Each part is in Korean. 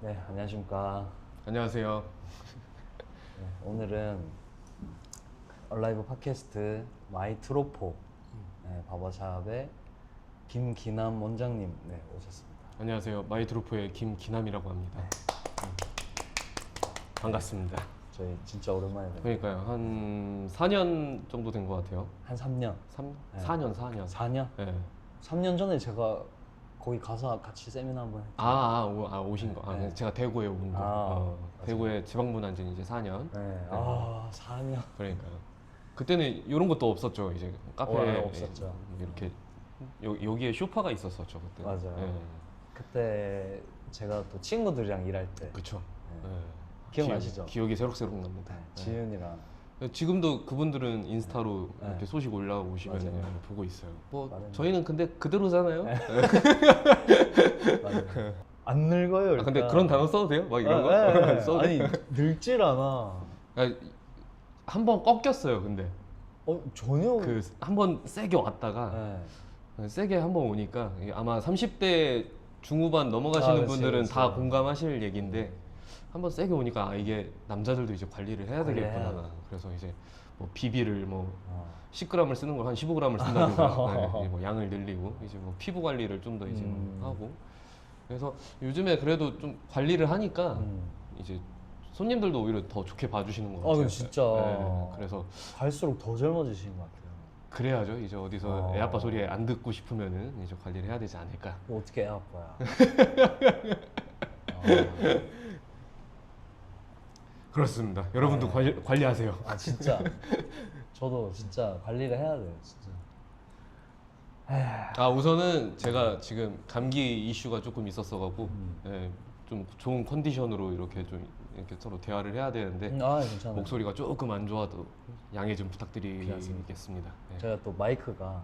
네, 안녕하십니까. 안녕하세요. 네, 오늘은 얼라이브 팟캐스트 마이트로포 바버샵의 김기남 원장님 오셨습니다. 안녕하세요. 마이드로프의 김기남이라고 합니다. 반갑습니다. 저희 진짜 오랜만에 뵙네요. 그러니까요. 한 4년 정도 된 것 같아요. 한 3년, 4년. 4년? 네. 3년 전에 제가 거기 가서 같이 세미나 한번 했죠. 오신 거. 네. 제가 대구에 온 거. 맞아요. 대구에 지방문한 지는 이제 4년. 네, 4년. 그러니까요. 그때는 이런 것도 없었죠. 이제 카페에 없었죠. 이렇게 여기에 쇼파가 있었었죠. 그때. 맞아요. 네. 그때 제가 또 친구들이랑 일할 때 그쵸. 네. 네. 기억나시죠? 기억이 새록새록 납니다. 네, 지윤이랑 지금도 그분들은 인스타로 네. 이렇게 소식 올라오시면 맞아요. 그냥 보고 있어요. 뭐 맞아요. 저희는 근데 그대로잖아요. 맞아요. 안 늙어요. 일단. 근데 그런 단어 써도 돼요? 막 이런 거? 네. 써도 아니 돼요? 늙질 않아. 한번 꺾였어요. 근데 전혀. 그 한 번 세게 왔다가 네. 세게 한 번 오니까 이게 아마 30대 중후반 넘어가시는 그치, 분들은 그치. 다 공감하실 얘기인데 한 번 세게 오니까 이게 남자들도 이제 관리를 해야 관리해야 되겠구나. 돼. 그래서 이제 뭐 비비를 뭐 어. 10g을 쓰는 걸 한 15g을 쓴다든가 이제 뭐 양을 늘리고 이제 뭐 피부 관리를 좀 더 이제 하고 그래서 요즘에 그래도 좀 관리를 하니까 이제 손님들도 오히려 더 좋게 봐주시는 것 같아요. 근데 진짜 그래서 갈수록 더 젊어지신 것 같아요. 그래야죠. 이제 어디서 애 아빠 소리 안 듣고 싶으면은 이제 관리를 해야 되지 않을까. 뭐 어떻게 애 아빠야? 그렇습니다. 여러분도 관리하세요. 진짜. 저도 진짜 관리를 해야 돼요. 진짜. 우선은 제가 지금 감기 이슈가 조금 있었어갖고 좀 좋은 컨디션으로 이렇게 좀 이렇게 서로 대화를 해야 되는데 괜찮아요. 목소리가 조금 안 좋아도 양해 좀 부탁드리겠습니다. 네. 제가 또 마이크가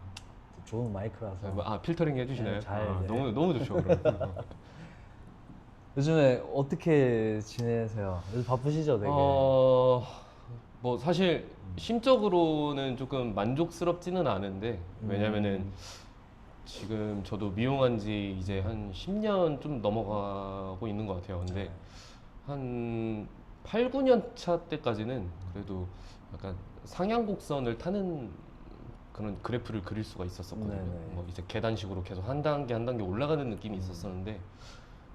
또 좋은 마이크라서. 필터링 해주시나요? 네, 잘, 네. 너무 좋죠. 그럼. 요즘에 어떻게 지내세요? 요즘 바쁘시죠, 되게? 뭐 사실 심적으로는 조금 만족스럽지는 않은데 왜냐면은 지금 저도 미용한 지 이제 한 10년 좀 넘어가고 있는 것 같아요. 근데 한 8, 9년 차 때까지는 그래도 약간 상향곡선을 타는 그런 그래프를 그릴 수가 있었었거든요. 네네. 뭐 이제 계단식으로 계속 한 단계 한 단계 올라가는 느낌이 있었었는데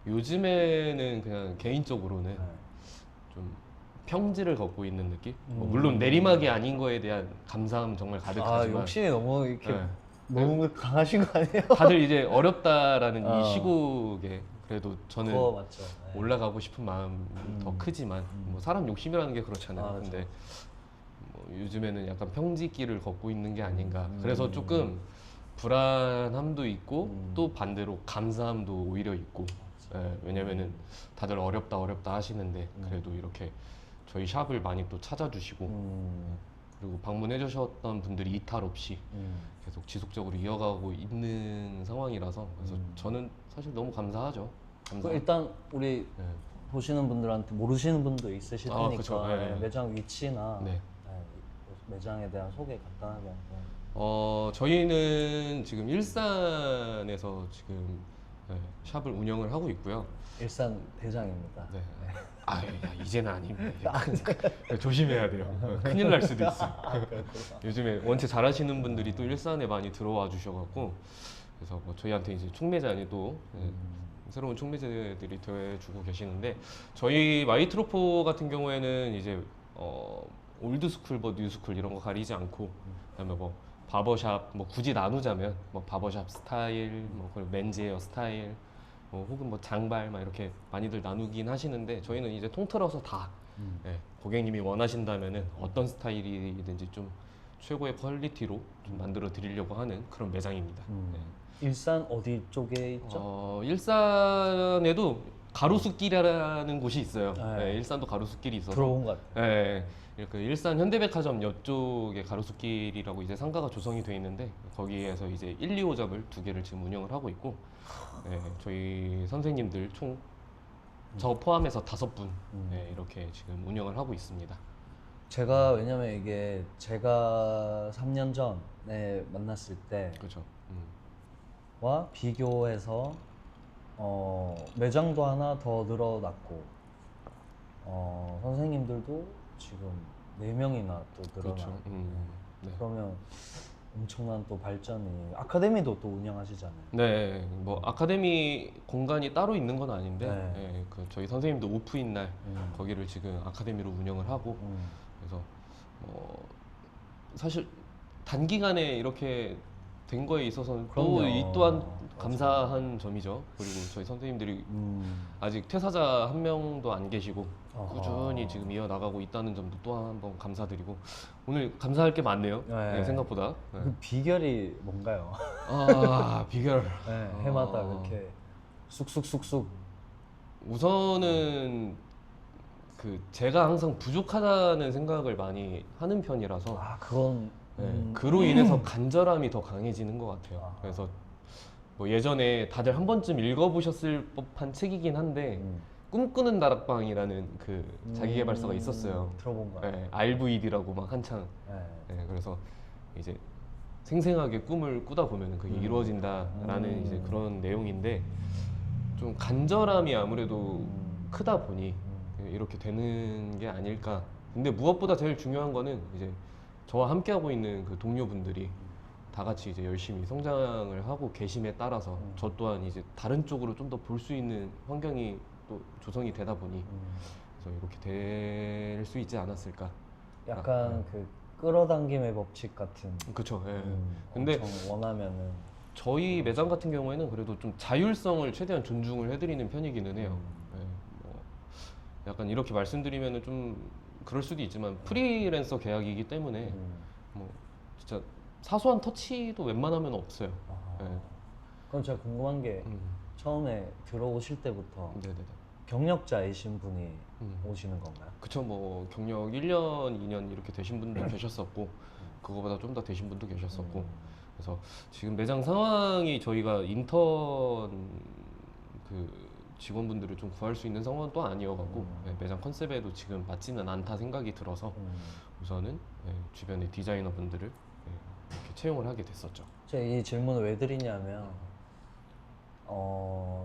요즘에는 그냥 개인적으로는 좀 평지를 걷고 있는 느낌? 뭐 물론 내리막이 아닌 거에 대한 감사함 정말 가득하지만 욕심이 너무 이렇게 네. 너무 강하신 거 아니에요? 다들 이제 어렵다라는 어. 이 시국에 그래도 저는 그거 맞죠. 네. 올라가고 싶은 마음이 더 크지만 뭐 사람 욕심이라는 게 그렇잖아요. 그렇죠. 근데 뭐 요즘에는 약간 평지길을 걷고 있는 게 아닌가. 그래서 조금 불안함도 있고 또 반대로 감사함도 오히려 있고. 왜냐면은 다들 어렵다 하시는데 그래도 이렇게 저희 샵을 많이 또 찾아주시고 그리고 방문해 주셨던 분들이 이탈 없이 계속 지속적으로 이어가고 있는 상황이라서 그래서 저는 사실 너무 감사하죠. 그 일단 우리 네. 보시는 분들한테 모르시는 분도 있으실 테니까 그쵸. 네. 매장 위치나 네. 매장에 대한 소개 간단하게 한번. 저희는 지금 일산에서 지금 샵을 운영을 하고 있고요. 일산 대장입니다. 네. 이제는 아닙니다. 조심해야 돼요. 큰일 날 수도 있어요. 요즘에 원체 잘하시는 분들이 또 일산에 많이 들어와 주셔갖고 그래서 뭐 저희한테 이제 총매장이 또 새로운 총매제들이 되어주고 계시는데 저희 마이트로포 같은 경우에는 이제 올드스쿨, 뭐 뉴스쿨 이런 거 가리지 않고 그다음에 뭐 바버샵 뭐 굳이 나누자면 뭐 바버샵 스타일, 뭐 그리고 맨즈 헤어 스타일, 뭐 혹은 뭐 장발 막 이렇게 많이들 나누긴 하시는데 저희는 이제 통틀어서 다 고객님이 원하신다면은 어떤 스타일이든지 좀 최고의 퀄리티로 좀 만들어 드리려고 하는 그런 매장입니다. 일산 어디 쪽에 있죠? 일산에도 가로수길이라는 곳이 있어요. 네. 일산도 가로수길이 있어서 들어본 것 같아요. 그 일산 현대백화점 옆쪽에 가로수길이라고 이제 상가가 조성이 돼 있는데 거기에서 이제 1, 2호점을 2개를 지금 운영을 하고 있고 저희 선생님들 총 저 포함해서 5분 이렇게 지금 운영을 하고 있습니다. 제가 왜냐면 이게 제가 3년 전에 만났을 그렇죠. 때와 비교해서 매장도 하나 더 늘어났고 선생님들도 지금 4명이나 또 늘어나고 그렇죠. 네. 그러면 엄청난 또 발전이 아카데미도 또 운영하시잖아요. 네, 뭐 아카데미 공간이 따로 있는 건 아닌데 네. 예, 그 저희 선생님도 오프인 날 음. 거기를 지금 아카데미로 운영을 하고 그래서 사실 단기간에 이렇게 된 거에 있어서는 또 그럼요. 이 또한 맞아요. 감사한 점이죠. 그리고 저희 선생님들이 아직 퇴사자 한 명도 안 계시고 꾸준히 어허. 지금 이어나가고 있다는 점도 또 한 번 감사드리고 오늘 감사할 게 많네요. 네. 네, 생각보다. 네. 그 비결이 뭔가요? 아, 비결. 네, 해마다 어. 그렇게 쑥쑥쑥쑥. 우선은 그 제가 항상 부족하다는 생각을 많이 하는 편이라서 아, 그건 네, 그로 인해서 간절함이 더 강해지는 것 같아요. 아하. 그래서 뭐 예전에 다들 한 번쯤 읽어보셨을 법한 책이긴 한데 꿈꾸는 다락방이라는 그 자기계발서가 있었어요. 들어본 거 같아요. 네, RVD라고 막 한창. 네. 네, 그래서 이제 생생하게 꿈을 꾸다 보면 그게 이루어진다라는 이제 그런 내용인데 좀 간절함이 아무래도 크다 보니 이렇게 되는 게 아닐까. 근데 무엇보다 제일 중요한 거는 이제 저와 함께하고 있는 그 동료분들이 다 같이 이제 열심히 성장을 하고 계심에 따라서 저 또한 이제 다른 쪽으로 좀 더 볼 수 있는 환경이 또 조성이 되다 보니 그래서 이렇게 될 수 있지 않았을까. 약간 그 끌어당김의 법칙 같은. 그쵸. 예. 근데 엄청 원하면은. 저희 매장 같은 경우에는 그래도 좀 자율성을 최대한 존중을 해드리는 편이기는 해요. 예, 뭐 약간 이렇게 말씀드리면은 좀 그럴 수도 있지만 프리랜서 계약이기 때문에 뭐 진짜 사소한 터치도 웬만하면 없어요. 아하. 예. 그럼 제가 궁금한 게 처음에 들어오실 때부터 네네네. 경력자이신 분이 오시는 건가요? 그쵸. 뭐 경력 1년, 2년 이렇게 되신 분도 계셨었고 그거보다 좀 더 되신 분도 계셨었고 그래서 지금 매장 상황이 저희가 인턴 그 직원분들을 좀 구할 수 있는 상황은 또 아니어갖고 매장 컨셉에도 지금 맞지는 않다 생각이 들어서 우선은 주변의 디자이너분들을 이렇게 채용을 하게 됐었죠. 제가 이 질문을 왜 드리냐면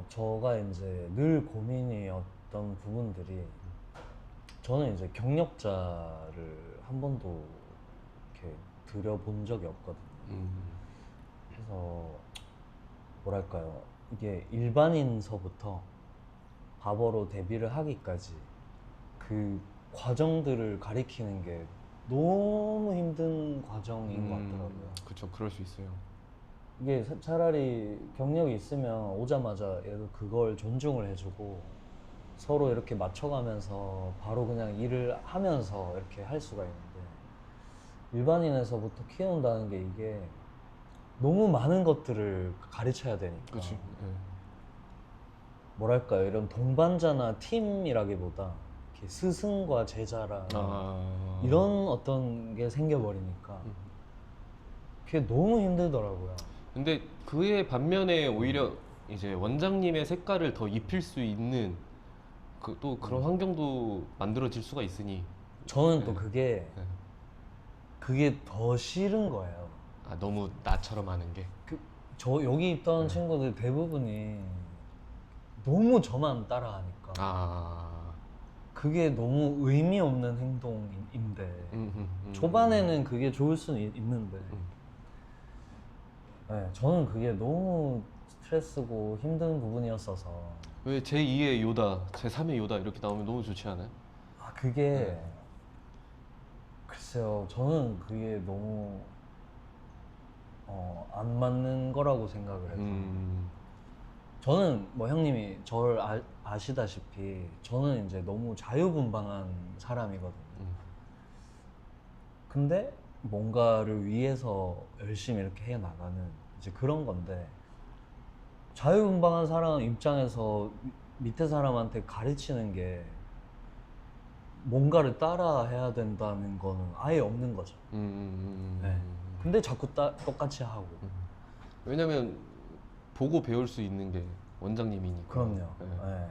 저가 이제 늘 고민이었던 부분들이 저는 이제 경력자를 한 번도 이렇게 들여본 적이 없거든요. 그래서 뭐랄까요, 이게 일반인서부터 바버로 데뷔를 하기까지 그 과정들을 가리키는 게 너무 힘든 과정인 것 같더라고요. 그쵸. 그럴 수 있어요. 이게 차라리 경력이 있으면 오자마자 얘도 그걸 존중을 해주고 서로 이렇게 맞춰가면서 바로 그냥 일을 하면서 이렇게 할 수가 있는데 일반인에서부터 키운다는 게 이게 너무 많은 것들을 가르쳐야 되니까 그치. 뭐랄까요, 이런 동반자나 팀이라기보다 이렇게 스승과 제자랑 이런 어떤 게 생겨버리니까 그게 너무 힘들더라고요. 근데 그의 반면에 오히려 이제 원장님의 색깔을 더 입힐 수 있는 그 또 그런 환경도 만들어질 수가 있으니 저는 또 그게 네. 그게 더 싫은 거예요. 아, 너무 나처럼 하는 게. 저 여기 있던 친구들 대부분이 너무 저만 따라하니까 그게 너무 의미 없는 행동인데 초반에는 그게 좋을 수는 있는데 네, 저는 그게 너무 스트레스고 힘든 부분이었어서 왜 제2의 요다, 제3의 요다 이렇게 나오면 너무 좋지 않아요? 그게 글쎄요, 저는 그게 너무 안 맞는 거라고 생각을 해서 저는 뭐 형님이 저를 아시다시피 저는 이제 너무 자유분방한 사람이거든요. 근데 뭔가를 위해서 열심히 이렇게 해 나가는 이제 그런 건데 자유분방한 사람 입장에서 밑에 사람한테 가르치는 게 뭔가를 따라 해야 된다는 거는 아예 없는 거죠. 네. 근데 자꾸 똑같이 하고. 왜냐면 보고 배울 수 있는 게 원장님이니까. 그럼요. 네. 네.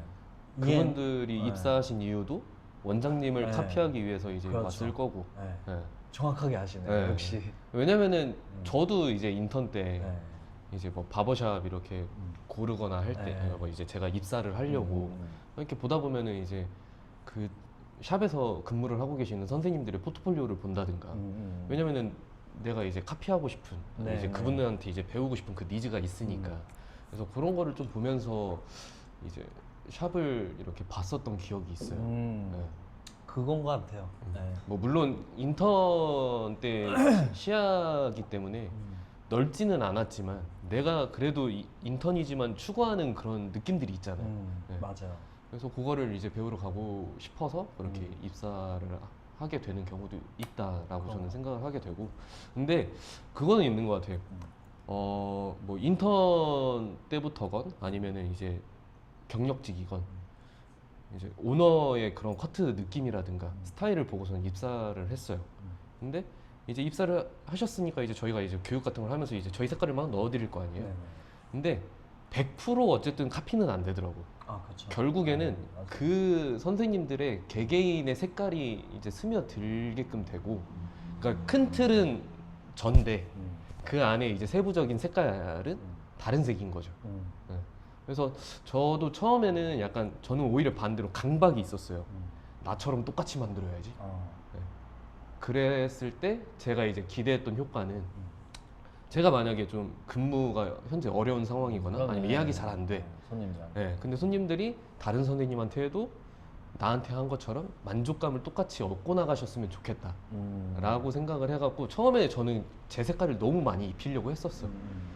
그분들이 입사하신 이유도 원장님을 네. 카피하기 위해서 이제 그렇죠. 왔을 거고. 네. 네. 정확하게 아시네요. 네. 역시. 왜냐면은 저도 이제 인턴 때 네. 이제 뭐 바버샵 이렇게 고르거나 할 때, 네. 뭐 이제 제가 입사를 하려고 이렇게 보다 보면은 이제 그 샵에서 근무를 하고 계시는 선생님들의 포트폴리오를 본다든가. 왜냐면은 내가 이제 카피하고 싶은 네, 이제 네. 그분들한테 이제 배우고 싶은 그 니즈가 있으니까. 그래서 그런 거를 좀 보면서 이제 샵을 이렇게 봤었던 기억이 있어요. 네. 그건 것 같아요. 네. 뭐 물론 인턴 때 시야기 때문에 넓지는 않았지만 내가 그래도 인턴이지만 추구하는 그런 느낌들이 있잖아요. 네. 맞아요. 그래서 그거를 이제 배우러 가고 싶어서 그렇게 입사를 하게 되는 경우도 있다라고 저는 생각을 하게 되고, 근데 그거는 있는 것 같아요. 뭐 인턴 때부터건 아니면은 이제 경력직이건 이제 오너의 그런 커트 느낌이라든가 스타일을 보고서는 입사를 했어요. 근데 이제 입사를 하셨으니까 이제 저희가 이제 교육 같은 걸 하면서 이제 저희 색깔을 막 넣어드릴 거 아니에요. 네네. 근데 100% 어쨌든 카피는 안 되더라고. 아, 그렇죠. 결국에는 맞아요. 그 선생님들의 개개인의 색깔이 이제 스며들게끔 되고, 그러니까 큰 틀은 전데 그 안에 이제 세부적인 색깔은 다른 색인 거죠. 네. 그래서 저도 처음에는 약간 저는 오히려 반대로 강박이 있었어요. 나처럼 똑같이 만들어야지. 네. 그랬을 때 제가 이제 기대했던 효과는 제가 만약에 좀 근무가 현재 어려운 상황이거나 그러네. 아니면 예약이 잘 안 돼. 손님들한테. 네, 근데 손님들이 다른 선생님한테 해도 나한테 한 것처럼 만족감을 똑같이 얻고 나가셨으면 좋겠다 라고 생각을 해갖고 처음에 저는 제 색깔을 너무 많이 입히려고 했었어.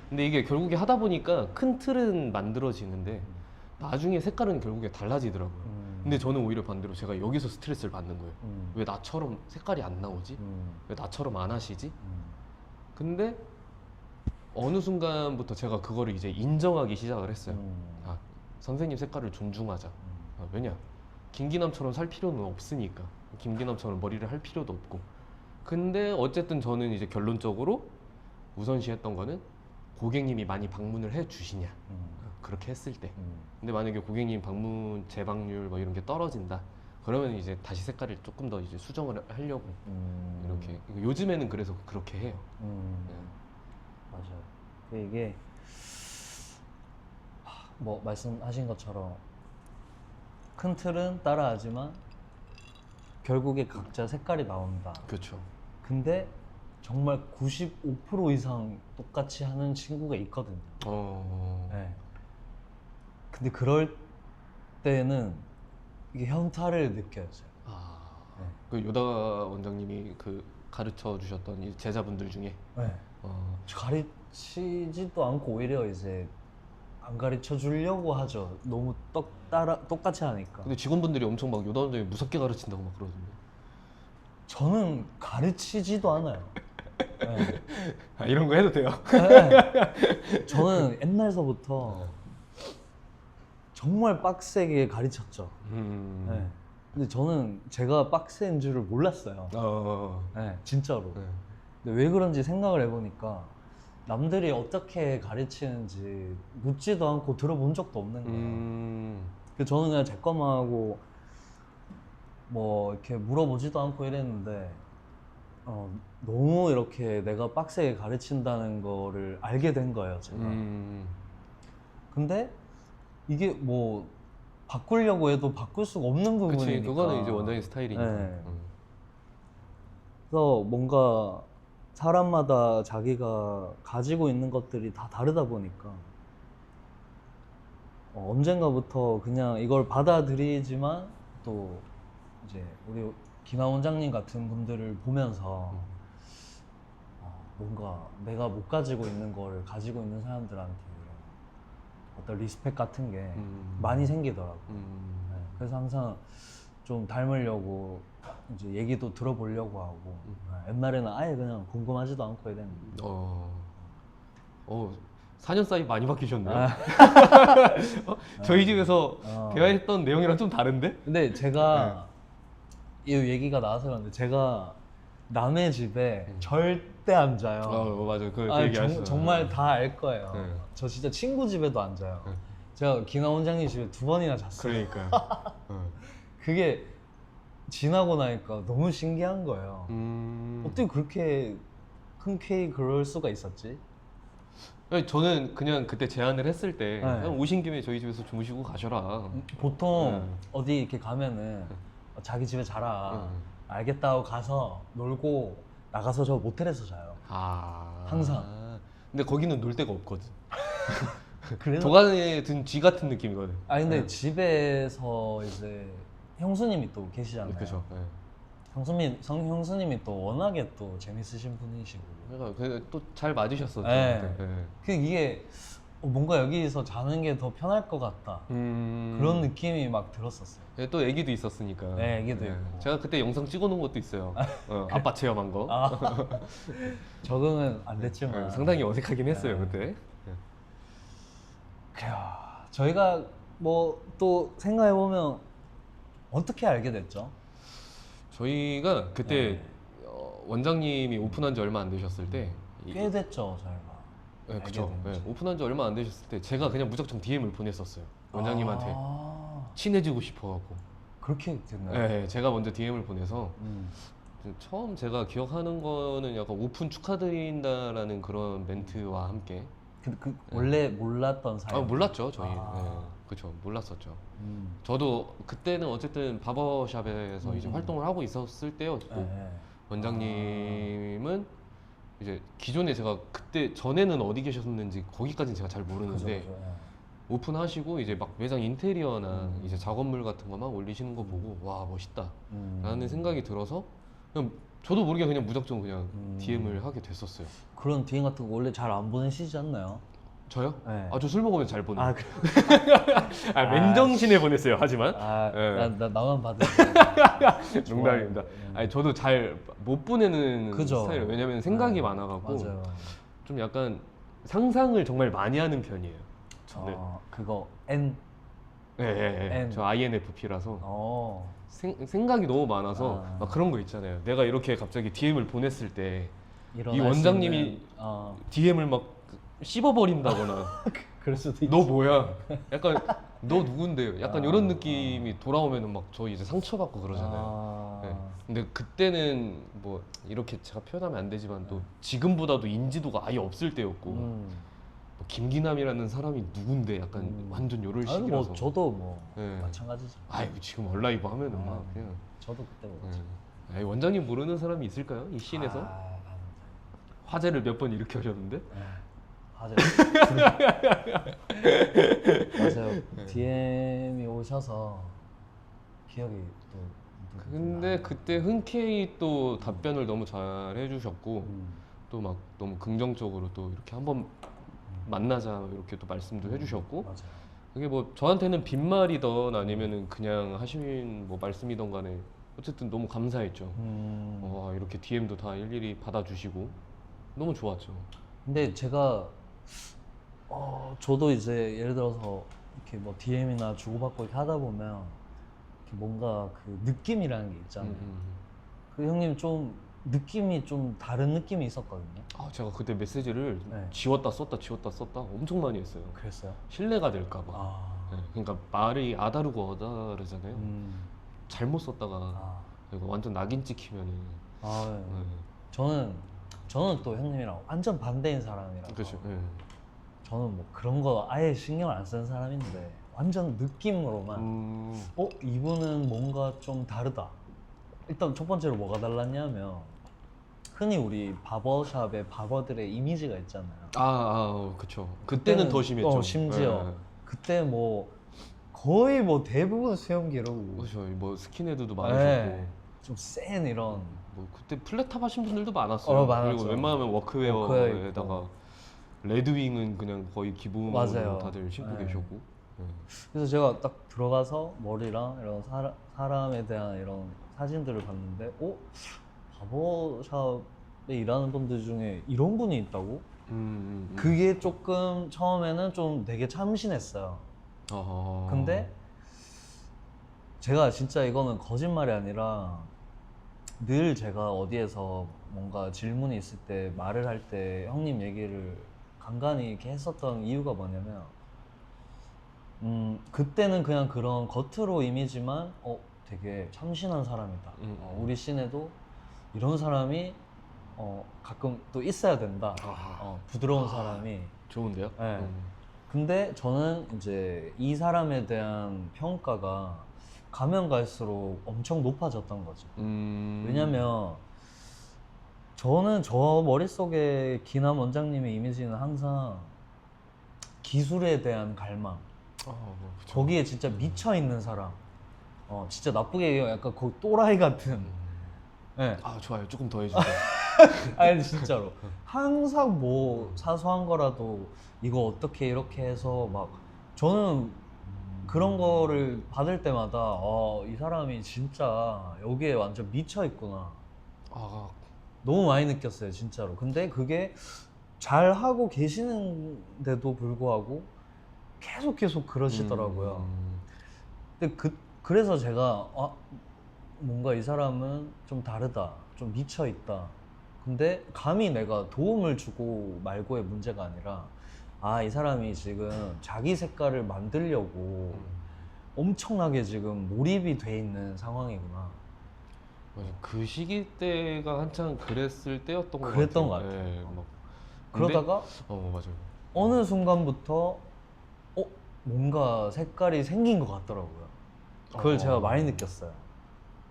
근데 이게 결국에 하다 보니까 큰 틀은 만들어지는데 나중에 색깔은 결국에 달라지더라고요. 근데 저는 오히려 반대로 제가 여기서 스트레스를 받는 거예요. 왜 나처럼 색깔이 안 나오지? 왜 나처럼 안 하시지? 근데 어느 순간부터 제가 그거를 이제 인정하기 시작을 했어요. 아, 선생님 색깔을 존중하자. 아, 왜냐? 김기남처럼 살 필요는 없으니까. 김기남처럼 머리를 할 필요도 없고. 근데 어쨌든 저는 이제 결론적으로 우선시했던 거는 고객님이 많이 방문을 해 주시냐. 그렇게 했을 때. 근데 만약에 고객님 방문 재방률 뭐 이런 게 떨어진다. 그러면 이제 다시 색깔을 조금 더 이제 수정을 하려고 이렇게. 요즘에는 그래서 그렇게 해요. 네. 맞아요. 이게 뭐 말씀하신 것처럼 큰 틀은 따라하지만 결국에 각자 색깔이 나온다. 그렇죠. 근데 정말 95% 이상 똑같이 하는 친구가 있거든요. 네. 근데 그럴 때는 이게 현타를 느껴졌어요. 아, 네. 그 요다 원장님이 그 가르쳐 주셨던 이 제자분들 중에 네. 가르치지도 않고 오히려 이제 안 가르쳐 주려고 하죠. 너무 똑같이 하니까. 근데 직원분들이 엄청 막 요다 원장님 무섭게 가르친다고 막 그러던데. 저는 가르치지도 않아요. 네. 아, 이런 거 해도 돼요? 네. 저는 옛날서부터 정말 빡세게 가르쳤죠. 네. 근데 저는 제가 빡센 줄을 몰랐어요. 네, 진짜로. 네. 근데 왜 그런지 생각을 해보니까 남들이 어떻게 가르치는지 묻지도 않고 들어본 적도 없는 거예요. 그래서 저는 그냥 제 것만 하고 뭐 이렇게 물어보지도 않고 이랬는데 너무 이렇게 내가 빡세게 가르친다는 거를 알게 된 거예요, 제가. 근데 이게 뭐 바꾸려고 해도 바꿀 수가 없는 부분이니까. 그치, 그거는 이제 원장님 스타일이니까. 네. 그래서 뭔가 사람마다 자기가 가지고 있는 것들이 다 다르다 보니까 언젠가부터 그냥 이걸 받아들이지만 또 이제 우리 김하 원장님 같은 분들을 보면서 뭔가 내가 못 가지고 있는 거를 가지고 있는 사람들한테 어떤 리스펙 같은 게 많이 생기더라고요. 네, 그래서 항상 좀 닮으려고 이제 얘기도 들어보려고 하고 옛날에는 아예 그냥 궁금하지도 않고 이랬는데 4년 사이 많이 바뀌셨네요. 저희 집에서 대화했던 내용이랑 좀 다른데? 근데 제가 이 얘기가 나와서 그런데 제가 남의 집에 절대 안 자요. 맞아. 그 얘기 하시죠. 정말 다 알 거예요. 네. 저 진짜 친구 집에도 안 자요. 제가 김하 원장님 집에 2번이나 잤어요. 그러니까요. 그게 지나고 나니까 너무 신기한 거예요. 어떻게 그렇게 흔쾌히 그럴 수가 있었지? 아니, 저는 그냥 그때 제안을 했을 때 네. 그냥 오신 김에 저희 집에서 주무시고 가셔라. 보통 어디 이렇게 가면은 자기 집에 자라. 알겠다 하고 가서 놀고 나가서 저 모텔에서 자요. 아 항상. 근데 거기는 놀 데가 없거든. 그래서 도가니에 든 쥐 같은 느낌이거든. 근데 집에서 이제 형수님이 또 계시잖아요. 그렇죠. 형수님이 또 워낙에 또 재밌으신 분이시고. 그러니까 또 잘 맞으셨었죠. 네. 네. 이게 뭔가 여기서 자는 게 더 편할 것 같다. 그런 느낌이 막 들었었어요. 또 애기도 있었으니까. 네, 애기도 있고. 제가 그때 영상 찍어놓은 것도 있어요. 아빠 체험한 거. 적응은 안 됐지만 상당히 어색하긴 했어요 그때. 그래요. 저희가 뭐 또 생각해 보면 어떻게 알게 됐죠? 저희가 그때 네. 원장님이 오픈한 지 얼마 안 되셨을 때. 꽤 됐죠, 저희가. 네, 알게 그쵸. 된 지. 오픈한 지 얼마 안 되셨을 때 제가 그냥 무작정 DM을 보냈었어요. 원장님한테. 친해지고 싶어갖고. 그렇게 됐나요? 네, 제가 먼저 DM을 보내서 음. 처음 제가 기억하는 거는 약간 오픈 축하드린다라는 그런 멘트와 함께. 원래 몰랐던 사이. 몰랐죠 저희. 아. 네, 그쵸, 몰랐었죠. 저도 그때는 어쨌든 바버샵에서 이제 활동을 하고 있었을 때였고 네. 원장님은 이제 기존에 제가 그때 전에는 어디 계셨는지 거기까지는 제가 잘 모르는데 그죠. 오픈하시고 이제 막 매장 인테리어나 이제 작업물 같은 거 막 올리시는 거 보고 와 멋있다 라는 생각이 들어서 그냥 저도 모르게 그냥 무작정 그냥 DM을 하게 됐었어요. 그런 DM 같은 거 원래 잘 안 보내시지 않나요? 저요? 네. 저 술 먹으면 잘 보내요. 그래. 맨정신에 보냈어요 하지만. 네. 나만 받을 농담입니다. 아니 저도 잘 못 보내는 그죠. 스타일이에요. 왜냐면 생각이 많아갖고 맞아요. 좀 약간 상상을 정말 많이 하는 편이에요. 네. 그거 N. N. 저 INFP라서 어. 생각이 너무 많아서 아. 막 그런 거 있잖아요. 내가 이렇게 갑자기 DM을 보냈을 때 이 일어날 원장님이 수 있는, DM을 막 씹어버린다거나 그럴 수도 있지. 너 뭐야? 약간 너 누군데요? 약간 이런 느낌이 돌아오면은 막 저 이제 상처받고 그러잖아요. 네. 근데 그때는 뭐 이렇게 제가 표현하면 안 되지만 또 지금보다도 인지도가 아예 없을 때였고 뭐 김기남이라는 사람이 누군데 약간 완전 요럴 시기라서. 뭐 저도 뭐 네. 마찬가지죠. 아유 지금 얼라이브 하면은 막 그냥. 저도 그때 먹었죠. 아니, 원장님 모르는 사람이 있을까요? 이 씬에서 화제를 몇 번 일으켜셨는데. 맞아요. 맞아요. DM이 오셔서 기억이 또. 근데 그때 흔쾌히 또 답변을 너무 잘 해주셨고 또 막 너무 긍정적으로 또 이렇게 한번 만나자 이렇게 또 말씀도 해주셨고 맞아요. 그게 뭐 저한테는 빈말이던 아니면은 그냥 하신 뭐 말씀이던 간에 어쨌든 너무 감사했죠. 이렇게 DM도 다 일일이 받아주시고 너무 좋았죠. 근데 제가 저도 이제 예를 들어서 이렇게 뭐 DM이나 주고받고 이렇게 하다 보면 이렇게 뭔가 그 느낌이라는 게 있잖아요. 그 형님 좀 느낌이 좀 다른 느낌이 있었거든요. 제가 그때 메시지를 네. 지웠다 썼다 엄청 많이 했어요. 그랬어요? 신뢰가 될까봐. 네, 그러니까 말이 아다르고 어다르잖아요. 잘못 썼다가 이거 완전 낙인 찍히면은. 네. 저는 또 형님이랑 완전 반대인 사람이라서. 그렇죠. 네. 저는 뭐 그런 거 아예 신경을 안 쓰는 사람인데 완전 느낌으로만 이분은 뭔가 좀 다르다. 일단 첫 번째로 뭐가 달랐냐면 흔히 우리 바버샵의 바버들의 이미지가 있잖아요. 그쵸. 그때는 더 심했죠. 심지어 네. 그때 뭐 거의 뭐 대부분 수염기로 그렇죠. 뭐 스킨헤드도 네. 많으셨고 좀 센 이런 뭐 그때 플랫탑 하신 분들도 많았어요. 많았죠. 그리고 웬만하면 워크웨어 워크웨어에다가 레드윙은 그냥 거의 기본으로 맞아요. 다들 신고 네. 계셨고. 네. 그래서 제가 딱 들어가서 머리랑 이런 사람에 대한 이런 사진들을 봤는데 바버샵에 일하는 분들 중에 이런 분이 있다고? 그게 조금 처음에는 좀 되게 참신했어요. 근데 제가 진짜 이거는 거짓말이 아니라 늘 제가 어디에서 뭔가 질문이 있을 때 말을 할 때 형님 얘기를 간간히 이렇게 했었던 이유가 뭐냐면 그때는 그냥 그런 겉으로 이미지만 되게 참신한 사람이다. 우리 씬에도 이런 사람이 가끔 또 있어야 된다. 부드러운 사람이 좋은데요? 네. 근데 저는 이제 이 사람에 대한 평가가 가면 갈수록 엄청 높아졌던 거죠. 왜냐면 저는 저 머릿속에 기남 원장님의 이미지는 항상 기술에 대한 갈망, 그쵸. 거기에 진짜 미쳐 있는 사람, 진짜 나쁘게 얘기하면 약간 거의 또라이 같은. 네. 좋아요. 조금 더 해주세요. 아니 진짜로 항상 뭐 사소한 거라도 이거 어떻게 이렇게 해서 막 저는 그런 거를 받을 때마다 이 사람이 진짜 여기에 완전 미쳐 있구나. 너무 많이 느꼈어요, 진짜로. 근데 그게 잘 하고 계시는데도 불구하고 계속 그러시더라고요. 근데 그래서 제가 뭔가 이 사람은 좀 다르다, 좀 미쳐 있다. 근데 감히 내가 도움을 주고 말고의 문제가 아니라 이 사람이 지금 자기 색깔을 만들려고 엄청나게 지금 몰입이 돼 있는 상황이구나. 맞아요. 그 시기 때가 한창 그랬을 때였던 것 같아요. 그랬던 것 같아요. 네, 그러다가 맞아요. 어느 순간부터 뭔가 색깔이 생긴 것 같더라고요. 그걸 제가 많이 느꼈어요.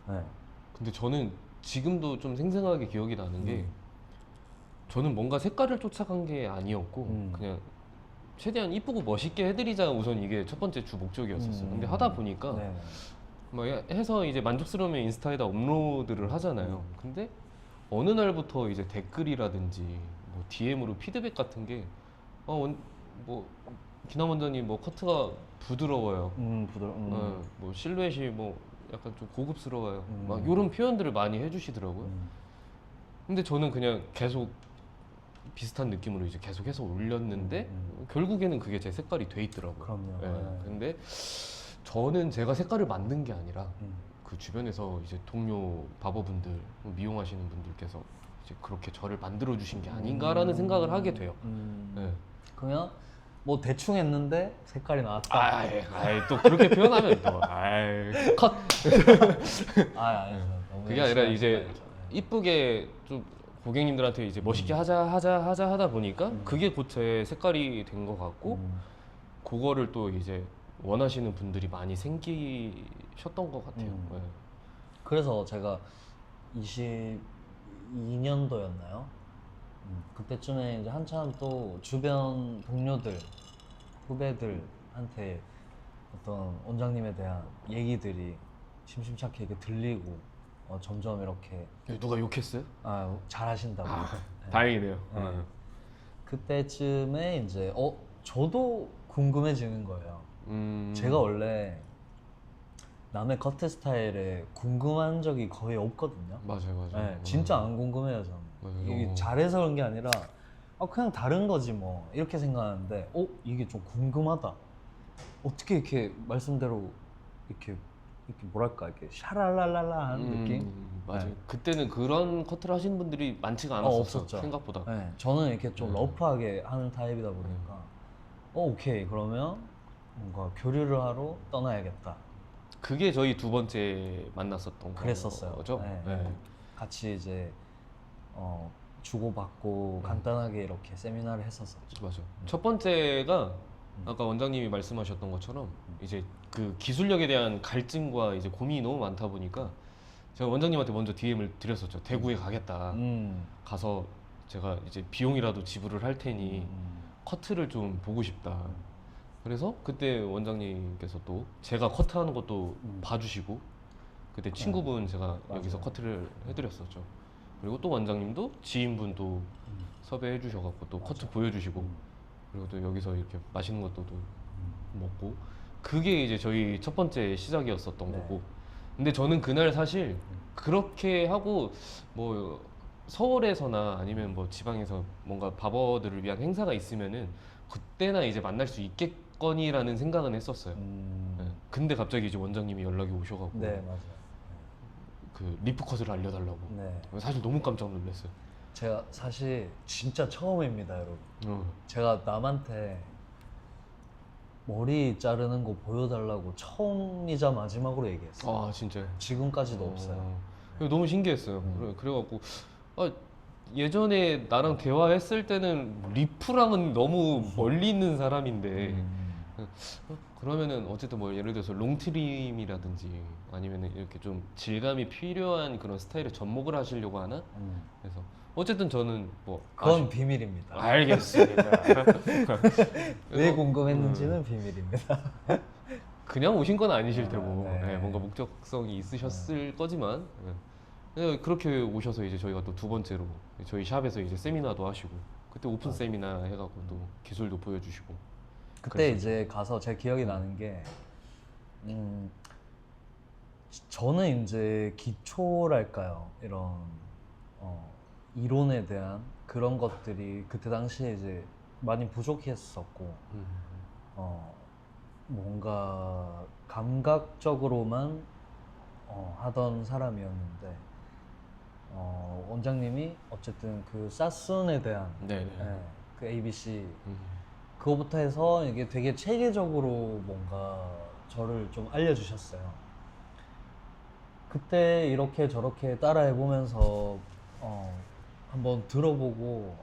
네. 근데 저는 지금도 좀 생생하게 기억이 나는 게 저는 뭔가 색깔을 쫓아간 게 아니었고 그냥 최대한 이쁘고 멋있게 해드리자, 우선 이게 첫 번째 주 목적이었었어요. 근데 하다 보니까 뭐 해서 이제 만족스러우면 인스타에다 업로드를 하잖아요. 근데 어느 날부터 이제 댓글이라든지 뭐 DM으로 피드백 같은 게 뭐 기남 원장님 뭐 커트가 부드러워요. 뭐 실루엣이 뭐 약간 좀 고급스러워요. 막 이런 표현들을 많이 해주시더라고요. 근데 저는 그냥 계속 비슷한 느낌으로 이제 계속해서 올렸는데 결국에는 그게 제 색깔이 돼 있더라고요. 그럼요. 네. 근데 저는 제가 색깔을 만든 게 아니라 그 주변에서 이제 동료 바버분들, 미용하시는 분들께서 이제 그렇게 저를 만들어 주신 게 아닌가라는 생각을 하게 돼요. 네. 그냥 뭐 대충 했는데 색깔이 나왔다. 또 그렇게 표현하면 또 컷. 그게 아니라 이제 이쁘게 좀 고객님들한테 이제 멋있게 하자 보니까 그게 곧 제 색깔이 된 것 같고 그거를 또 이제 원하시는 분들이 많이 생기셨던 것 같아요. 네. 그래서 제가 22년도였나요? 그때쯤에 이제 한참 또 주변 동료들, 후배들한테 어떤 원장님에 대한 얘기들이 심심찮게 이렇게 들리고 점점 이렇게 누가 욕했어요? 잘하신다고. 네. 다행이네요. 그때쯤에 이제 저도 궁금해지는 거예요. 제가 원래 남의 커트 스타일에 궁금한 적이 거의 없거든요. 맞아요. 네, 진짜 안 궁금해요, 저는. 이게 잘해서 그런 게 아니라 그냥 다른 거지 뭐 이렇게 생각하는데 이게 좀 궁금하다. 어떻게 이렇게 말씀대로 이렇게 뭐랄까 이렇게 샤랄랄랄라 하는 느낌? 맞아요. 네. 그때는 그런 커트를 하시는 분들이 많지가 않았었어요. 없었죠. 생각보다. 네, 저는 이렇게 좀 러프하게 하는 타입이다 보니까 오케이, 그러면 뭔가 교류를 하러 떠나야겠다. 그게 저희 두 번째 만났었던 그랬었어요. 거죠. 네. 같이 이제 주고받고 간단하게 이렇게 세미나를 했었었죠. 맞아. 첫 번째가 아까 원장님이 말씀하셨던 것처럼 이제 그 기술력에 대한 갈증과 이제 고민이 너무 많다 보니까 제가 원장님한테 먼저 DM을 드렸었죠. 대구에 가겠다. 가서 제가 이제 비용이라도 지불을 할 테니 커트를 좀 보고 싶다. 그래서 그때 원장님께서 또 제가 커트하는 것도 봐주시고 그때 친구분 제가 여기서 커트를 해드렸었죠. 그리고 또 원장님도 지인분도 섭외해 주셔갖고 또 커트 보여주시고 그리고 또 여기서 이렇게 맛있는 것도 또 먹고 그게 이제 저희 첫 번째 시작이었었던 거고. 근데 저는 그날 사실 그렇게 하고 뭐 서울에서나 아니면 뭐 지방에서 뭔가 바버들을 위한 행사가 있으면은 그때나 이제 만날 수 있겠거니라는 생각은 했었어요. 네. 근데 갑자기 이제 원장님이 연락이 오셔갖고 네, 맞아요. 그 리프 컷을 알려달라고. 네. 사실 너무 깜짝 놀랐어요. 제가 사실 진짜 처음입니다, 여러분. 제가 남한테 머리 자르는 거 보여달라고 처음이자 마지막으로 얘기했어요. 진짜요? 지금까지도 없어요. 너무 신기했어요. 그래갖고 예전에 나랑 대화했을 때는 리프랑은 너무 멀리 있는 사람인데 그러면은 어쨌든 뭐 예를 들어서 롱트림이라든지 아니면은 이렇게 좀 질감이 필요한 그런 스타일에 접목을 하시려고 하나? 그래서 어쨌든 저는 뭐 그건 비밀입니다. 알겠습니다. 왜 궁금했는지는 비밀입니다. 그냥 오신 건 아니실 테고 네. 네, 뭔가 목적성이 있으셨을 거지만 네, 그렇게 오셔서 이제 저희가 또 두 번째로 저희 샵에서 이제 세미나도 하시고 그때 오픈 세미나 해갖고 또 기술도 보여주시고 그때 그랬었죠. 이제 가서 제 기억이 나는 게 저는 이제 기초랄까요? 이런 이론에 대한 그런 것들이 그때 당시에 이제 많이 부족했었고 뭔가 감각적으로만 하던 사람이었는데 원장님이 어쨌든 그 사순에 대한 네네. 그 ABC 그거부터 해서 이게 되게 체계적으로 뭔가 저를 좀 알려주셨어요. 그때 이렇게 저렇게 따라해보면서 한번 들어보고